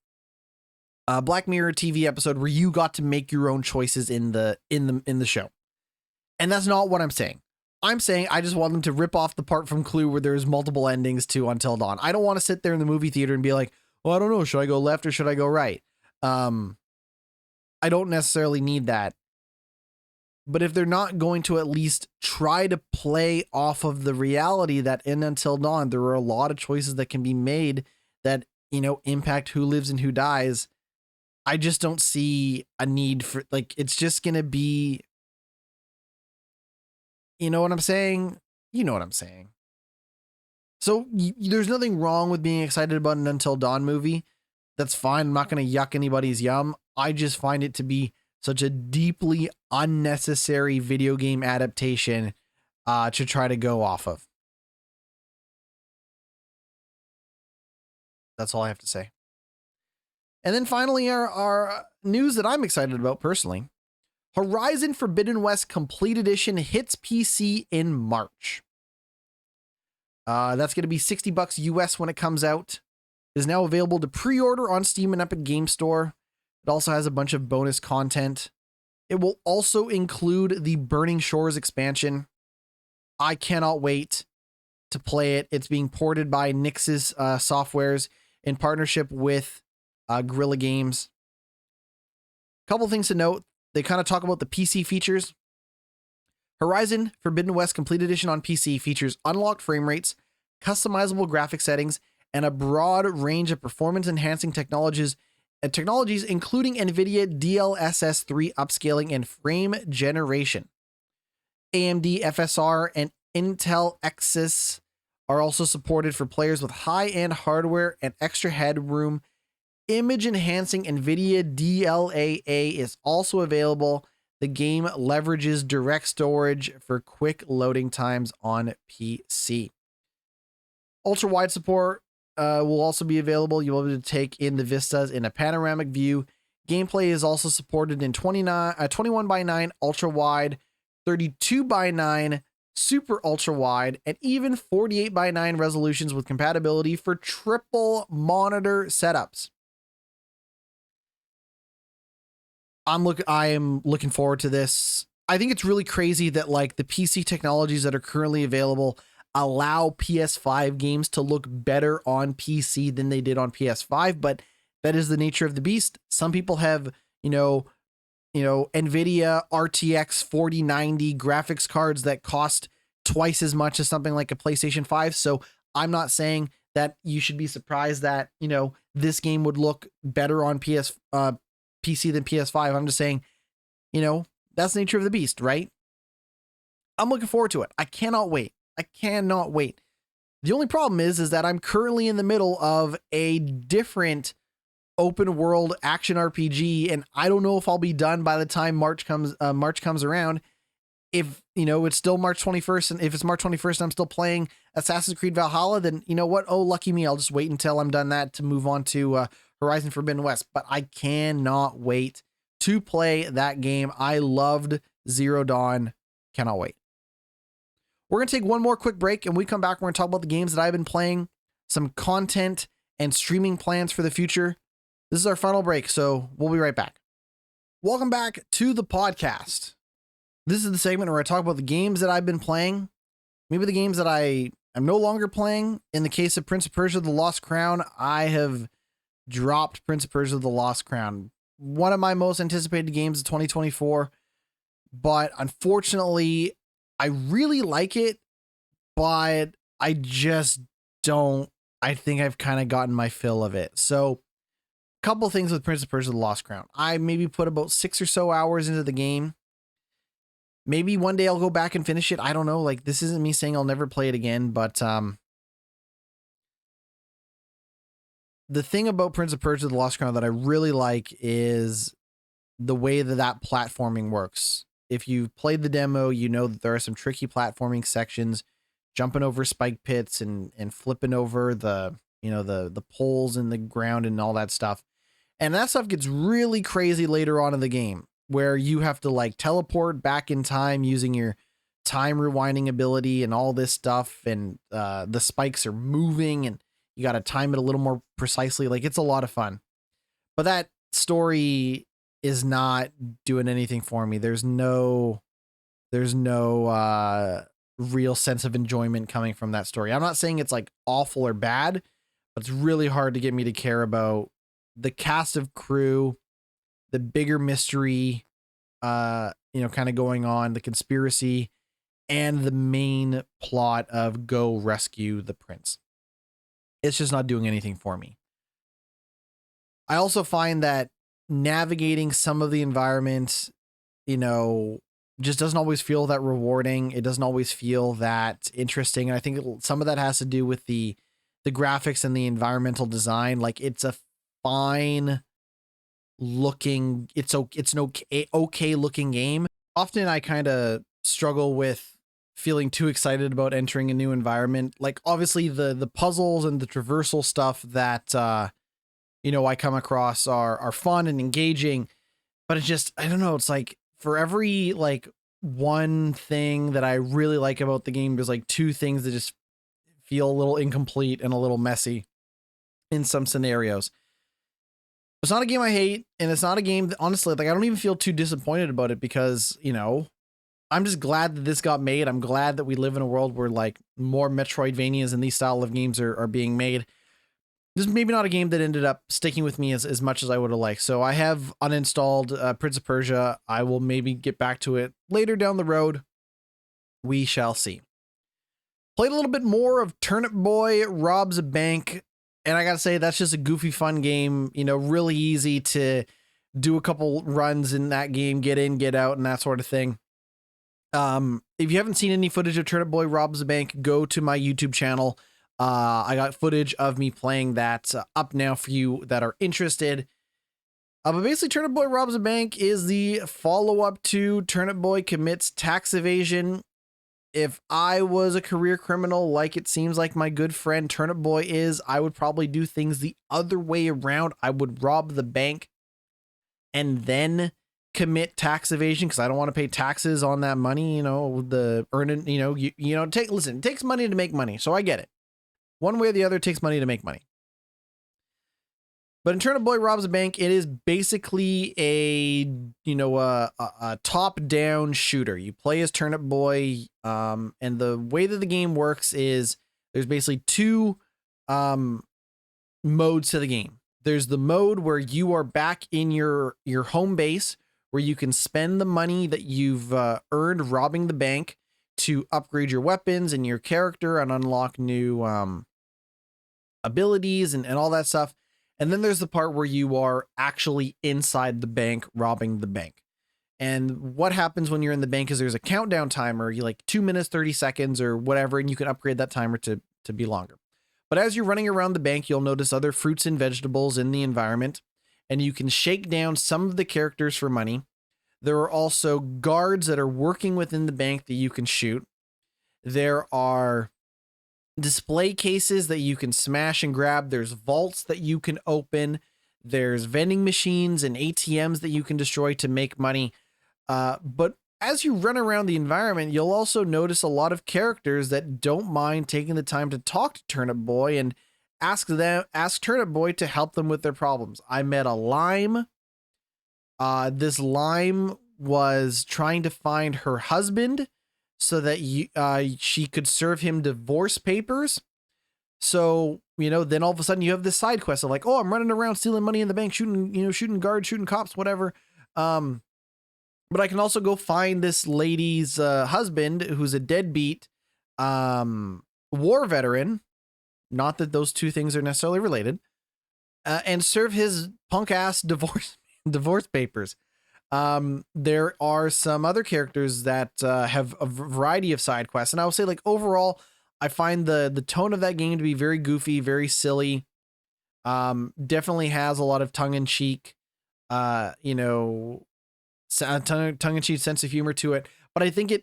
Black Mirror TV episode where you got to make your own choices in the show. And that's not what I'm saying. I'm saying I just want them to rip off the part from Clue where there's multiple endings to Until Dawn. I don't want to sit there in the movie theater and be like, well, I don't know, should I go left or should I go right? I don't necessarily need that. But if they're not going to at least try to play off of the reality that in Until Dawn, there are a lot of choices that can be made that, you know, impact who lives and who dies, I just don't see a need for, like, it's just going to be, you know what I'm saying? You know what I'm saying. So there's nothing wrong with being excited about an Until Dawn movie. That's fine. I'm not going to yuck anybody's yum. I just find it to be such a deeply unnecessary video game adaptation to try to go off of. That's all I have to say. And then finally, our news that I'm excited about personally. Horizon Forbidden West Complete Edition hits PC in March. That's going to be $60 US when it comes out. It is now available to pre-order on Steam and Epic Game Store. It also has a bunch of bonus content. It will also include the Burning Shores expansion. I cannot wait to play it. It's being ported by Nix's Softwares in partnership with Guerrilla Games. Couple things to note. They kind of talk about the PC features. Horizon Forbidden West Complete Edition on PC features unlocked frame rates, customizable graphic settings, and a broad range of performance-enhancing technologies, including NVIDIA DLSS 3 upscaling and frame generation. AMD FSR and Intel Xeon are also supported for players with high-end hardware and extra headroom. Image-enhancing NVIDIA DLAA is also available. The game leverages direct storage for quick loading times on PC. Ultra-wide support will also be available. You'll be able to take in the vistas in a panoramic view. Gameplay is also supported in 21:9 ultra-wide, 32:9 super ultra-wide, and even 48:9 resolutions with compatibility for triple monitor setups. I am looking forward to this. I think it's really crazy that like the PC technologies that are currently available allow PS5 games to look better on PC than they did on PS5, but that is the nature of the beast. Some people have, you know, NVIDIA RTX 4090 graphics cards that cost twice as much as something like a PlayStation 5. So I'm not saying that you should be surprised that, you know, this game would look better on PC than PS5. I'm just saying, you know, that's the nature of the beast, right? I'm looking forward to it. I cannot wait. I cannot wait. The only problem is that I'm currently in the middle of a different open world action RPG, and I don't know if I'll be done by the time March comes around. If, you know, it's still March 21st, and if it's March 21st and I'm still playing Assassin's Creed Valhalla, then you know what? Oh, lucky me. I'll just wait until I'm done that to move on to Horizon Forbidden West. But I cannot wait to play that game. I loved Zero Dawn. Cannot wait. We're going to take one more quick break, and when we come back, we're going to talk about the games that I've been playing, some content and streaming plans for the future. This is our final break, so we'll be right back. Welcome back to the podcast. This is the segment where I talk about the games that I've been playing, maybe the games that I am no longer playing. In the case of Prince of Persia: The Lost Crown, I have dropped Prince of Persia: The Lost Crown. One of my most anticipated games of 2024, but unfortunately, I really like it, but I just don't. I think I've kind of gotten my fill of it. So, a couple things with Prince of Persia: The Lost Crown. I maybe put about 6 or so hours into the game. Maybe one day I'll go back and finish it. I don't know. Like, this isn't me saying I'll never play it again, but the thing about Prince of Persia: The Lost Crown that I really like is the way that platforming works. If you've played the demo, you know that there are some tricky platforming sections, jumping over spike pits and flipping over the poles in the ground and all that stuff. And that stuff gets really crazy later on in the game, where you have to like teleport back in time using your time rewinding ability and all this stuff. And the spikes are moving and you got to time it a little more precisely. Like, it's a lot of fun. But that story is not doing anything for me. There's no real sense of enjoyment coming from that story. I'm not saying it's like awful or bad, but it's really hard to get me to care about the cast of crew, the bigger mystery, kind of going on, the conspiracy, and the main plot of go rescue the prince. It's just not doing anything for me. I also find that navigating some of the environments, just doesn't always feel that rewarding. It doesn't always feel that interesting. And I think some of that has to do with the graphics and the environmental design. Like, it's a fine looking, it's an okay looking game. Often I kind of struggle with feeling too excited about entering a new environment. Like, obviously the puzzles and the traversal stuff that, I come across are fun and engaging, but it's just, I don't know. It's like, for every like one thing that I really like about the game, there's like two things that just feel a little incomplete and a little messy in some scenarios. It's not a game I hate, and it's not a game that, honestly, like, I don't even feel too disappointed about it, because, I'm just glad that this got made. I'm glad that we live in a world where like more Metroidvanias and these style of games are being made. This is maybe not a game that ended up sticking with me as much as I would have liked. So I have uninstalled Prince of Persia. I will maybe get back to it later down the road. We shall see. Played a little bit more of Turnip Boy Robs a Bank. And I got to say, that's just a goofy, fun game. Really easy to do a couple runs in that game, get in, get out, and that sort of thing. If you haven't seen any footage of Turnip Boy Robs a Bank, go to my YouTube channel. I got footage of me playing that up now for you that are interested. But basically, Turnip Boy Robs a Bank is the follow-up to Turnip Boy Commits Tax Evasion. If I was a career criminal, like it seems like my good friend Turnip Boy is, I would probably do things the other way around. I would rob the bank and then commit tax evasion, because I don't want to pay taxes on that money. The earning, it takes money to make money. So I get it. One way or the other, it takes money to make money. But in Turnip Boy Robs a Bank, it is basically a top-down shooter. You play as Turnip Boy, and the way that the game works is there's basically two modes to the game. There's the mode where you are back in your home base, where you can spend the money that you've earned robbing the bank to upgrade your weapons and your character and unlock new abilities and all that stuff. And then there's the part where you are actually inside the bank robbing the bank. And what happens when you're in the bank is there's a countdown timer, you like 2 minutes, 30 seconds or whatever, and you can upgrade that timer to be longer. But as you're running around the bank, you'll notice other fruits and vegetables in the environment, and you can shake down some of the characters for money. There are also guards that are working within the bank that you can shoot. There are display cases that you can smash and grab. There's vaults that you can open. There's vending machines and ATMs that you can destroy to make money. But as you run around the environment, you'll also notice a lot of characters that don't mind taking the time to talk to Turnip Boy and ask Turnip Boy to help them with their problems. I met a lime. This lime was trying to find her husband so that she could serve him divorce papers. So, then all of a sudden you have this side quest of like, oh, I'm running around stealing money in the bank, shooting guards, shooting cops, whatever. But I can also go find this lady's husband, who's a deadbeat war veteran. Not that those two things are necessarily related. And serve his punk ass divorce papers. There are some other characters that have a variety of side quests, and I will say, like, overall, I find the tone of that game to be very goofy, very silly. Definitely has a lot of tongue-in-cheek, tongue-in-cheek sense of humor to it. But I think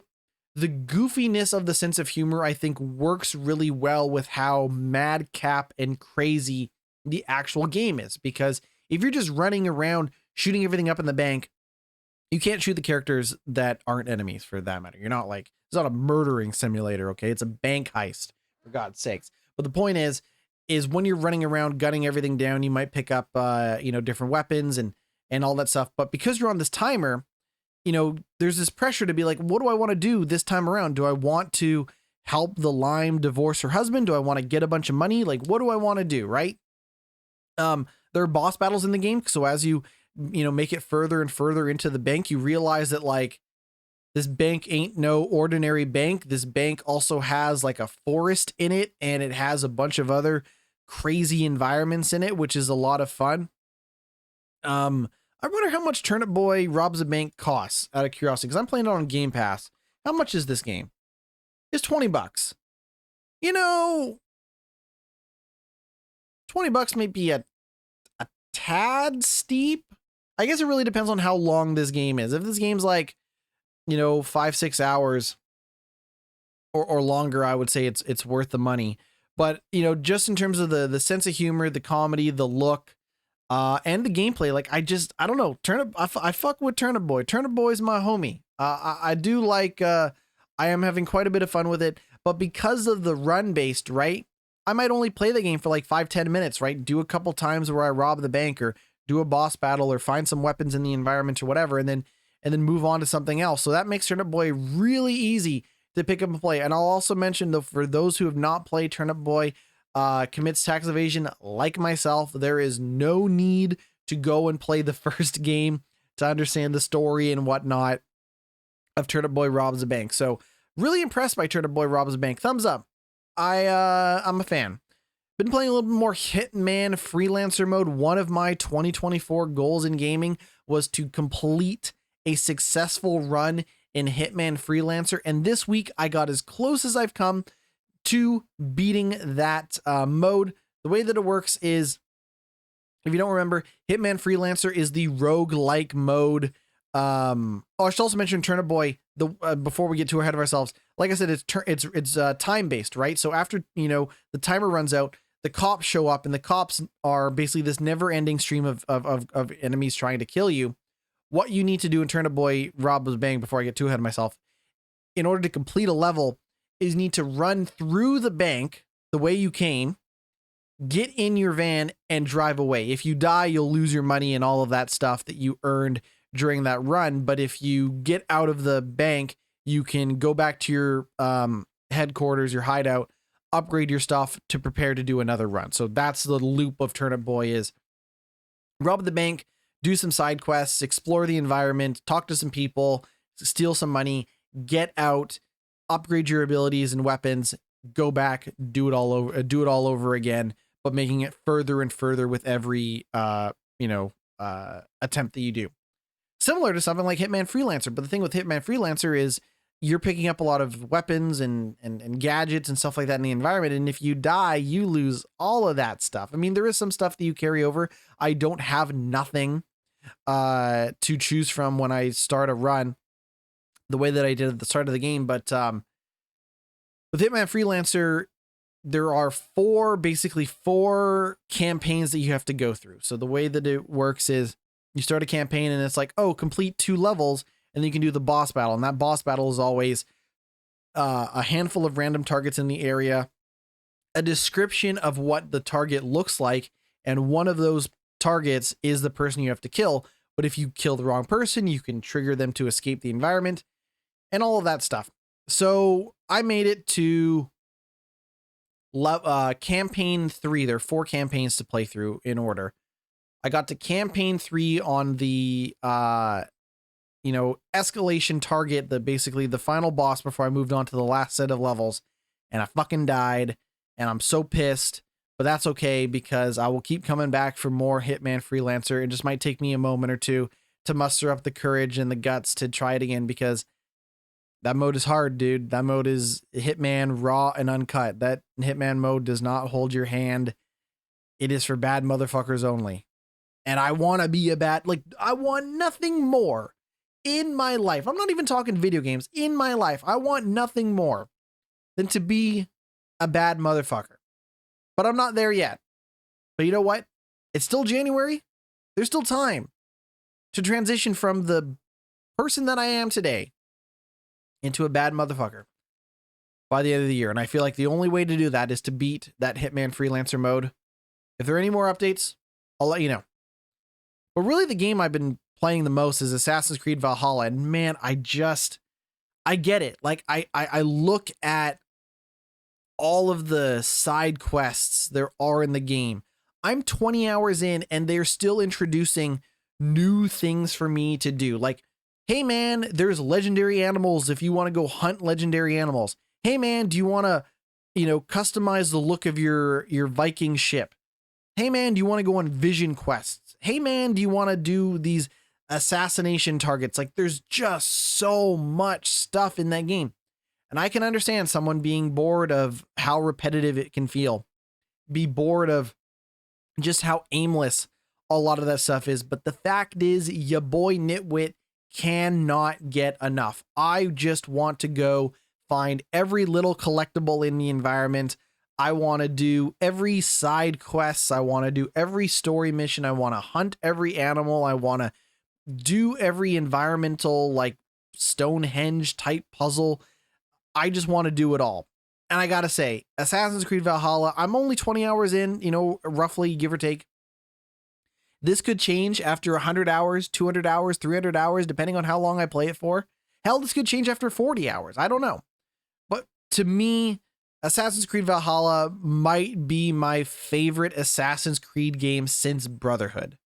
the goofiness of the sense of humor, I think, works really well with how madcap and crazy the actual game is. Because if you're just running around shooting everything up in the bank, you can't shoot the characters that aren't enemies, for that matter. You're not like, it's not a murdering simulator, okay? It's a bank heist, for God's sakes. But the point is when you're running around gunning everything down, you might pick up, different weapons and and all that stuff. But because you're on this timer, you know, there's this pressure to be like, what do I want to do this time around? Do I want to help the Lime divorce her husband? Do I want to get a bunch of money? Like, what do I want to do? Right. There are boss battles in the game. So as you make it further and further into the bank, you realize that like this bank ain't no ordinary bank. This bank also has like a forest in it, and it has a bunch of other crazy environments in it, which is a lot of fun. I wonder how much Turnip Boy Robs a Bank costs, out of curiosity, because I'm playing it on Game Pass. How much is this game? It's $20. You know, $20 may be a tad steep. I guess it really depends on how long this game is. If this game's like, 5-6 hours or longer, I would say it's worth the money. But, just in terms of the sense of humor, the comedy, the look, and the gameplay, like I don't know. I fuck with Turnip Boy. Turnip Boy's my homie. I do like, I am having quite a bit of fun with it, but because of the run based, right? I might only play the game for like 5-10 minutes, right? Do a couple times where I rob the bank or do a boss battle or find some weapons in the environment or whatever, and then move on to something else. So that makes Turnip Boy really easy to pick up and play. And I'll also mention, though, for those who have not played Turnip Boy, commits tax evasion like myself, there is no need to go and play the first game to understand the story and whatnot of Turnip Boy Robs a Bank. So really impressed by Turnip Boy Robs a Bank. Thumbs up. I'm a fan. Been playing a little bit more Hitman Freelancer mode. One of my 2024 goals in gaming was to complete a successful run in Hitman Freelancer, and this week I got as close as I've come to beating that mode. The way that it works is, if you don't remember, Hitman Freelancer is the rogue-like mode. I should also mention Turnip Boy, before we get too ahead of ourselves. Like I said, it's time based, right? So after the timer runs out, the cops show up, and the cops are basically this never ending stream of enemies trying to kill you. What you need to do in Turnip Boy Robs a Bank, before I get too ahead of myself, in order to complete a level, is you need to run through the bank the way you came, get in your van, and drive away. If you die, you'll lose your money and all of that stuff that you earned during that run. But if you get out of the bank, you can go back to your headquarters, your hideout, upgrade your stuff to prepare to do another run. So that's the loop of Turnip Boy: is rob the bank, do some side quests, explore the environment, talk to some people, steal some money, get out, upgrade your abilities and weapons, go back, do it all over again, but making it further and further with every attempt that you do. Similar to something like Hitman Freelancer, but the thing with Hitman Freelancer is you're picking up a lot of weapons and gadgets and stuff like that in the environment, and if you die, you lose all of that stuff. I mean, there is some stuff that you carry over. I don't have nothing to choose from when I start a run the way that I did at the start of the game, but with Hitman Freelancer, there are basically four campaigns that you have to go through. So the way that it works is you start a campaign and it's like, oh, complete 2 levels, and then you can do the boss battle. And that boss battle is always a handful of random targets in the area, a description of what the target looks like, and one of those targets is the person you have to kill. But if you kill the wrong person, you can trigger them to escape the environment and all of that stuff. So I made it to campaign 3. There are 4 campaigns to play through in order. I got to campaign 3 on the escalation target, basically the final boss, before I moved on to the last set of levels, and I fucking died, and I'm so pissed, but that's okay, because I will keep coming back for more Hitman Freelancer. It just might take me a moment or two to muster up the courage and the guts to try it again, because that mode is hard, dude. That mode is Hitman raw and uncut. That Hitman mode does not hold your hand. It is for bad motherfuckers only. And I want to be I want nothing more in my life. I'm not even talking video games. In my life, I want nothing more than to be a bad motherfucker. But I'm not there yet. But you know what? It's still January. There's still time to transition from the person that I am today into a bad motherfucker by the end of the year. And I feel like the only way to do that is to beat that Hitman Freelancer mode. If there are any more updates, I'll let you know. But really the game I've been playing the most is Assassin's Creed Valhalla. And man, I get it. Like I look at all of the side quests there are in the game. I'm 20 hours in and they're still introducing new things for me to do. Like, hey man, there's legendary animals if you want to go hunt legendary animals. Hey man, do you want to, customize the look of your Viking ship? Hey man, do you want to go on vision quests? Hey man, do you want to do these assassination targets? Like, there's just so much stuff in that game. And I can understand someone being bored of how repetitive it can feel, be bored of just how aimless a lot of that stuff is. But the fact is, your boy GnittWitt cannot get enough. I just want to go find every little collectible in the environment. I want to do every side quests. I want to do every story mission. I want to hunt every animal. I want to do every environmental, like Stonehenge type puzzle. I just want to do it all. And I gotta say, Assassin's Creed Valhalla, I'm only 20 hours in, roughly, give or take. This could change after 100 hours, 200 hours, 300 hours, depending on how long I play it for. Hell, this could change after 40 hours. I don't know. But to me, Assassin's Creed Valhalla might be my favorite Assassin's Creed game since Brotherhood.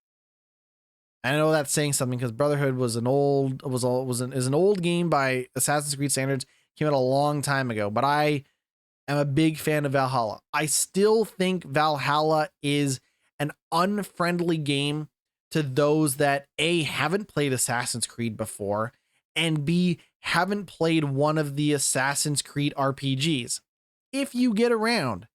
I know that's saying something because Brotherhood was an old game by Assassin's Creed standards. Came out a long time ago, but I am a big fan of Valhalla. I still think Valhalla is an unfriendly game to those that A, haven't played Assassin's Creed before, and B, haven't played one of the Assassin's Creed RPGs. If you get around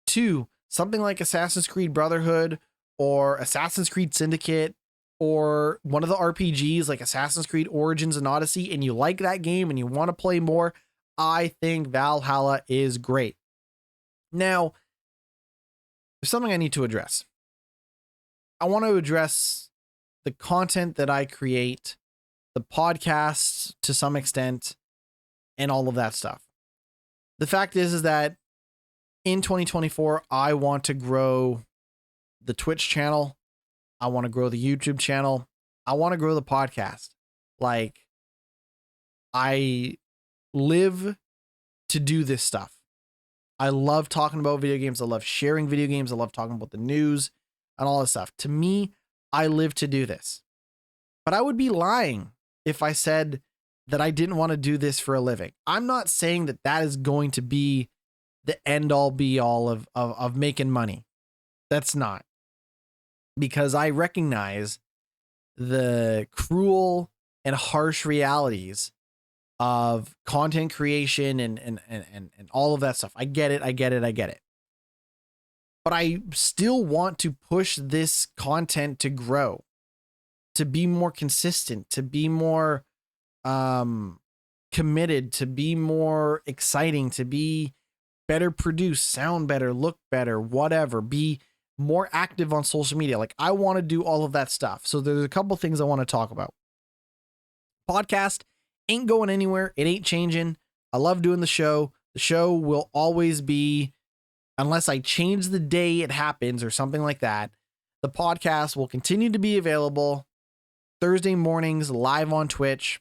to something like Assassin's Creed Brotherhood or Assassin's Creed Syndicate or one of the RPGs like Assassin's Creed Origins and Odyssey, and you like that game and you want to play more, I think Valhalla is great. Now, there's something I need to address. I want to address the content that I create, the podcasts to some extent, and all of that stuff. The fact is that in 2024, I want to grow the Twitch channel. I want to grow the YouTube channel. I want to grow the podcast. Like, I live to do this stuff. I love talking about video games. I love sharing video games. I love talking about the news and all this stuff. To me, I live to do this. But I would be lying if I said that I didn't want to do this for a living. I'm not saying that that is going to be the end all be all of making money. That's not. Because I recognize the cruel and harsh realities of content creation and all of that stuff. I get it. But I still want to push this content to grow, to be more consistent, to be more committed, to be more exciting, to be better produced, sound better, look better, whatever, be more active on social media. Like, I want to do all of that stuff. So there's a couple things I want to talk about. Podcast ain't going anywhere. It ain't changing. I love doing the show. The show will always be, unless I change the day it happens or something like that, the podcast will continue to be available Thursday mornings live on Twitch,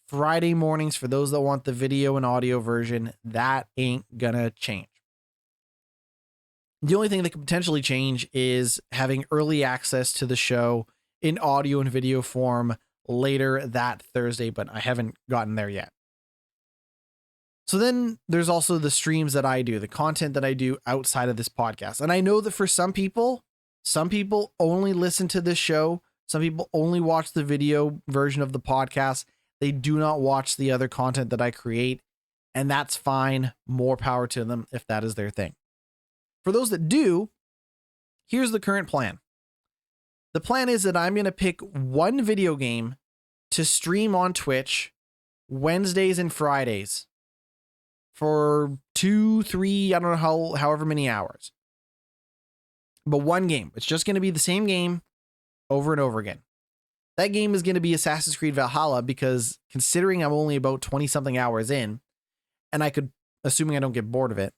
Friday mornings for those that want the video and audio version. That ain't gonna change. The only thing that could potentially change is having early access to the show in audio and video form later that Thursday, but I haven't gotten there yet. So then there's also the streams that I do, the content that I do outside of this podcast. And I know that for some people only listen to this show. Some people only watch the video version of the podcast. They do not watch the other content that I create, and that's fine. More power to them if that is their thing. For those that do, here's the current plan. The plan is that I'm going to pick one video game to stream on Twitch Wednesdays and Fridays for 2, 3, I don't know however many hours. But one game. It's just going to be the same game over and over again. That game is going to be Assassin's Creed Valhalla because considering I'm only about 20 something hours in, and I could, assuming I don't get bored of it,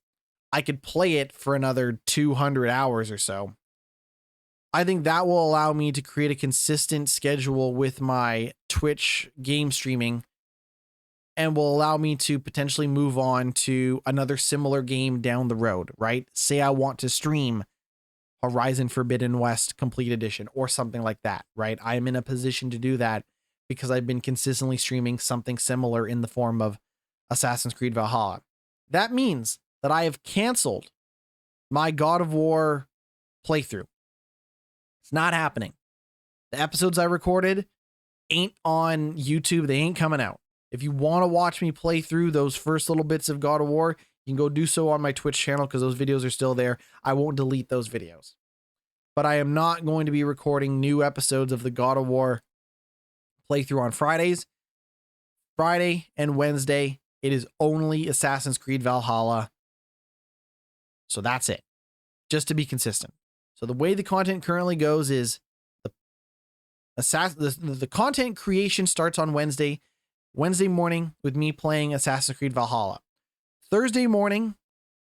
I could play it for another 200 hours or so. I think that will allow me to create a consistent schedule with my Twitch game streaming and will allow me to potentially move on to another similar game down the road, right? Say I want to stream Horizon Forbidden West Complete Edition or something like that, right? I am in a position to do that because I've been consistently streaming something similar in the form of Assassin's Creed Valhalla. That means that I have canceled my God of War playthrough. It's not happening. The episodes I recorded ain't on YouTube. They ain't coming out. If you want to watch me play through those first little bits of God of War, you can go do so on my Twitch channel because those videos are still there. I won't delete those videos. But I am not going to be recording new episodes of the God of War playthrough on Fridays. Friday and Wednesday, it is only Assassin's Creed Valhalla. So that's it. Just to be consistent. So the way the content currently goes is the content creation starts on Wednesday morning with me playing Assassin's Creed Valhalla. Thursday morning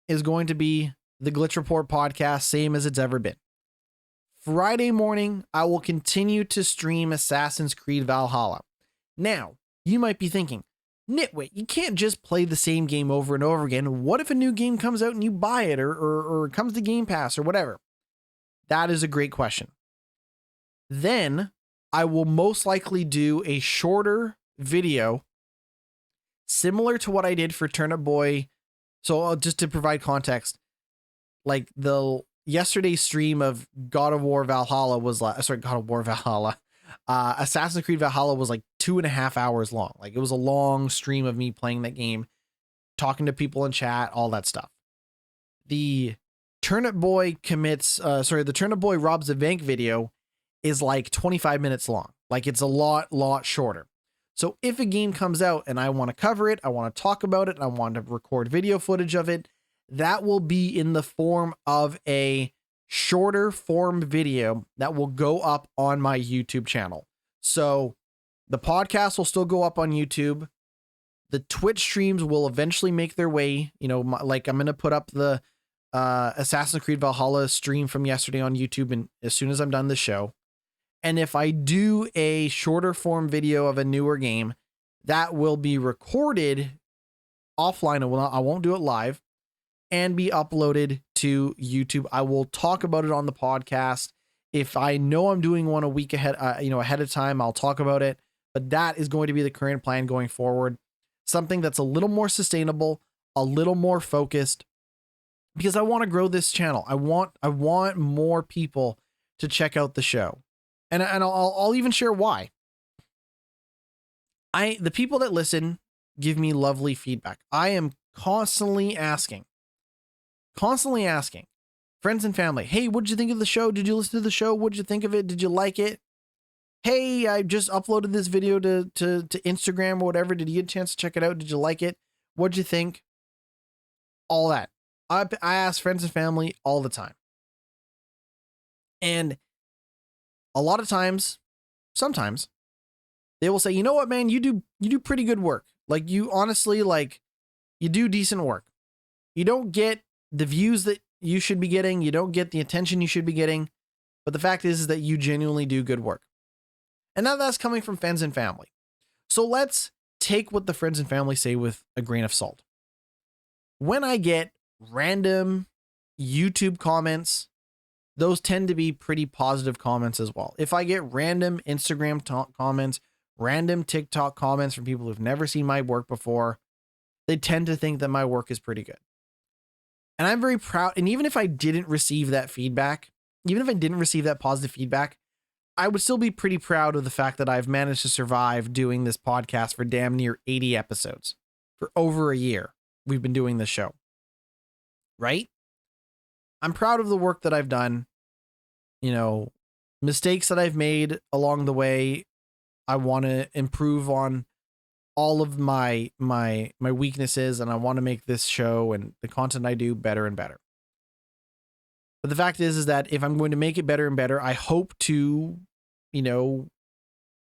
is going to be the Glitch Report podcast, same as it's ever been. Friday morning, I will continue to stream Assassin's Creed Valhalla. Now, you might be thinking, GnittWitt, you can't just play the same game over and over again. What if a new game comes out and you buy it or it comes to Game Pass or whatever? That is a great question. Then I will most likely do a shorter video similar to what I did for Turnip Boy. So just to provide context, like yesterday's stream of God of War Valhalla was Assassin's Creed Valhalla was like 2.5 hours long. Like it was a long stream of me playing that game, talking to people in chat, all that stuff. The Turnip Boy the Turnip Boy robs the bank video is like 25 minutes long. Like it's a lot shorter. So if a game comes out and I want to cover it, I want to talk about it, and I want to record video footage of it, that will be in the form of a shorter form video that will go up on my YouTube channel. So the podcast will still go up on YouTube. The Twitch streams will eventually make their way, like I'm going to put up the Assassin's Creed Valhalla stream from yesterday on YouTube and as soon as I'm done the show. And if I do a shorter form video of a newer game, that will be recorded offline. I won't do it live and be uploaded to YouTube. I will talk about it on the podcast. If I know I'm doing one a week ahead, ahead of time, I'll talk about it. But that is going to be the current plan going forward. Something that's a little more sustainable, a little more focused, because I want to grow this channel. I want more people to check out the show. And I'll even share why. The people that listen give me lovely feedback. I am constantly asking friends and family, hey, what'd you think of the show? Did you listen to the show? What'd you think of it? Did you like it? Hey, I just uploaded this video to Instagram or whatever. Did you get a chance to check it out? Did you like it? What'd you think? All that. I ask friends and family all the time. And a lot of times, sometimes, they will say, you know what, man, you do pretty good work. Like you honestly, you do decent work. You don't get the views that you should be getting. You don't get the attention you should be getting. But the fact is that you genuinely do good work. And now that's coming from friends and family. So let's take what the friends and family say with a grain of salt. When I get random YouTube comments, those tend to be pretty positive comments as well. If I get random Instagram comments, random TikTok comments from people who've never seen my work before, they tend to think that my work is pretty good. And I'm very proud. And even if I didn't receive that feedback, even if I didn't receive that positive feedback, I would still be pretty proud of the fact that I've managed to survive doing this podcast for damn near 80 episodes. For over a year, we've been doing this show. Right? I'm proud of the work that I've done. Mistakes that I've made along the way. I want to improve on all of my weaknesses, and I want to make this show and the content I do better and better. But the fact is that if I'm going to make it better and better, I hope to,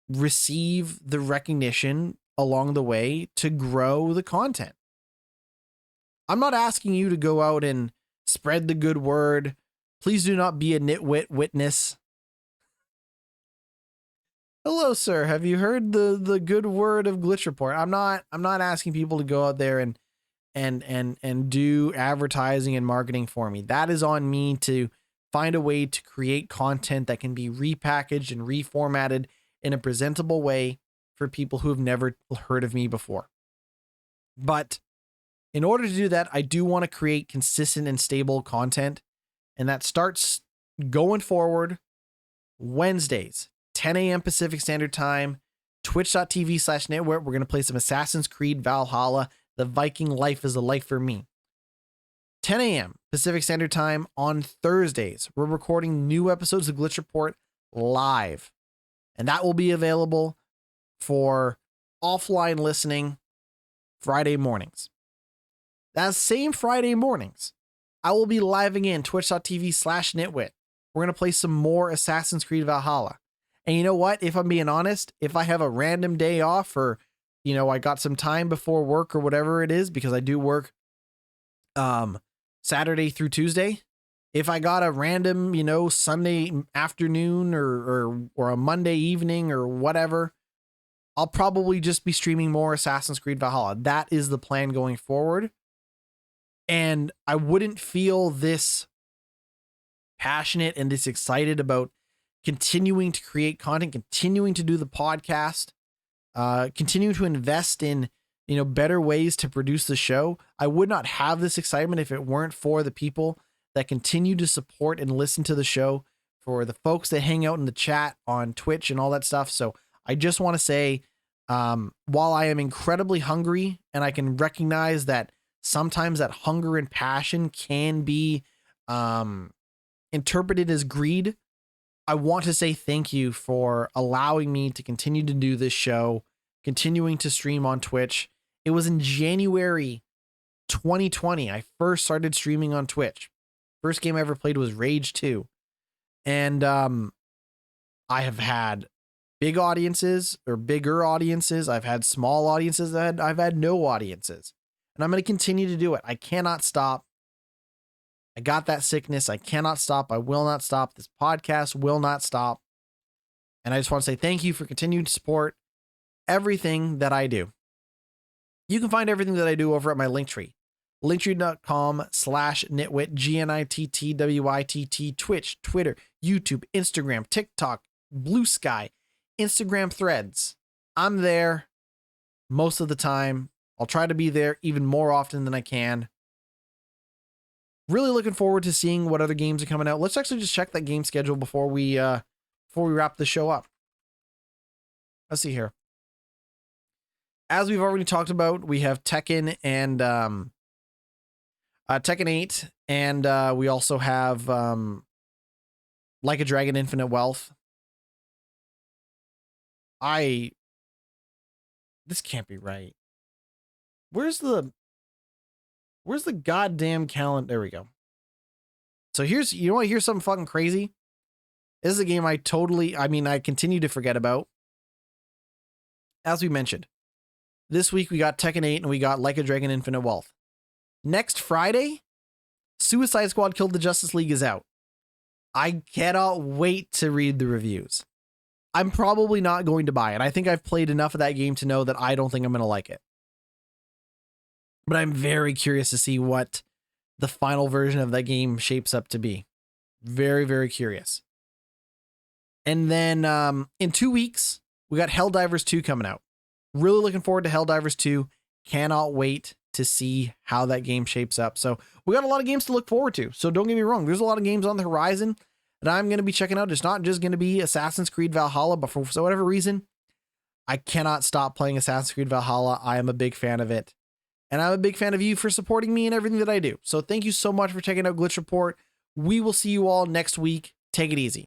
receive the recognition along the way to grow the content. I'm not asking you to go out and spread the good word. Please do not be a GnittWitt witness. Hello, sir. Have you heard the good word of Glitch Report? I'm not asking people to go out there and do advertising and marketing for me. That is on me to find a way to create content that can be repackaged and reformatted in a presentable way for people who have never heard of me before. But in order to do that, I do want to create consistent and stable content. And that starts going forward Wednesdays, 10 a.m. Pacific Standard Time, twitch.tv/GnittWitt. We're going to play some Assassin's Creed Valhalla. The Viking life is a life for me. 10 a.m. Pacific Standard Time on Thursdays, we're recording new episodes of Glitch Report live. And that will be available for offline listening Friday mornings. That same Friday mornings, I will be live again, twitch.tv/GnittWitt. We're going to play some more Assassin's Creed Valhalla. And you know what? If I'm being honest, if I have a random day off or, you know, I got some time before work or whatever it is, because I do work Saturday through Tuesday. If I got a random, you know, Sunday afternoon or a Monday evening or whatever, I'll probably just be streaming more Assassin's Creed Valhalla. That is the plan going forward. And I wouldn't feel this passionate and this excited about continuing to create content, continuing to do the podcast, continuing to invest in, you know, better ways to produce the show. I would not have this excitement if it weren't for the people that continue to support and listen to the show, for the folks that hang out in the chat on Twitch and all that stuff. So I just want to say, while I am incredibly hungry and I can recognize that sometimes that hunger and passion can be interpreted as greed, I want to say thank you for allowing me to continue to do this show, continuing to stream on Twitch. It was in January 2020 I first started streaming on Twitch. First game I ever played was Rage 2. And I have had big audiences or bigger audiences. I've had small audiences. I've had no audiences. And I'm going to continue to do it. I cannot stop. I got that sickness. I cannot stop. I will not stop. This podcast will not stop. And I just want to say thank you for continuing to support everything that I do. You can find everything that I do over at my Linktree. Linktree.com/GnittWitt, GnittWitt, Twitch, Twitter, YouTube, Instagram, TikTok, Blue Sky, Instagram Threads. I'm there most of the time. I'll try to be there even more often than I can. Really looking forward to seeing what other games are coming out. Let's actually just check that game schedule before we wrap the show up. Let's see here. As we've already talked about, we have Tekken and Tekken 8, and we also have Like a Dragon Infinite Wealth. This can't be right. Where's the goddamn calendar? There we go. So you want to hear something fucking crazy? This is a game I continue to forget about. As we mentioned, this week we got Tekken 8 and we got Like a Dragon Infinite Wealth. Next Friday, Suicide Squad Killed the Justice League is out. I cannot wait to read the reviews. I'm probably not going to buy it. I think I've played enough of that game to know that I don't think I'm going to like it. But I'm very curious to see what the final version of that game shapes up to be. Very, very curious. And then in 2 weeks, we got Helldivers 2 coming out. Really looking forward to Helldivers 2. Cannot wait to see how that game shapes up. So we got a lot of games to look forward to. So don't get me wrong. There's a lot of games on the horizon that I'm going to be checking out. It's not just going to be Assassin's Creed Valhalla, but for whatever reason, I cannot stop playing Assassin's Creed Valhalla. I am a big fan of it. And I'm a big fan of you for supporting me and everything that I do. So thank you so much for checking out Glitch Report. We will see you all next week. Take it easy.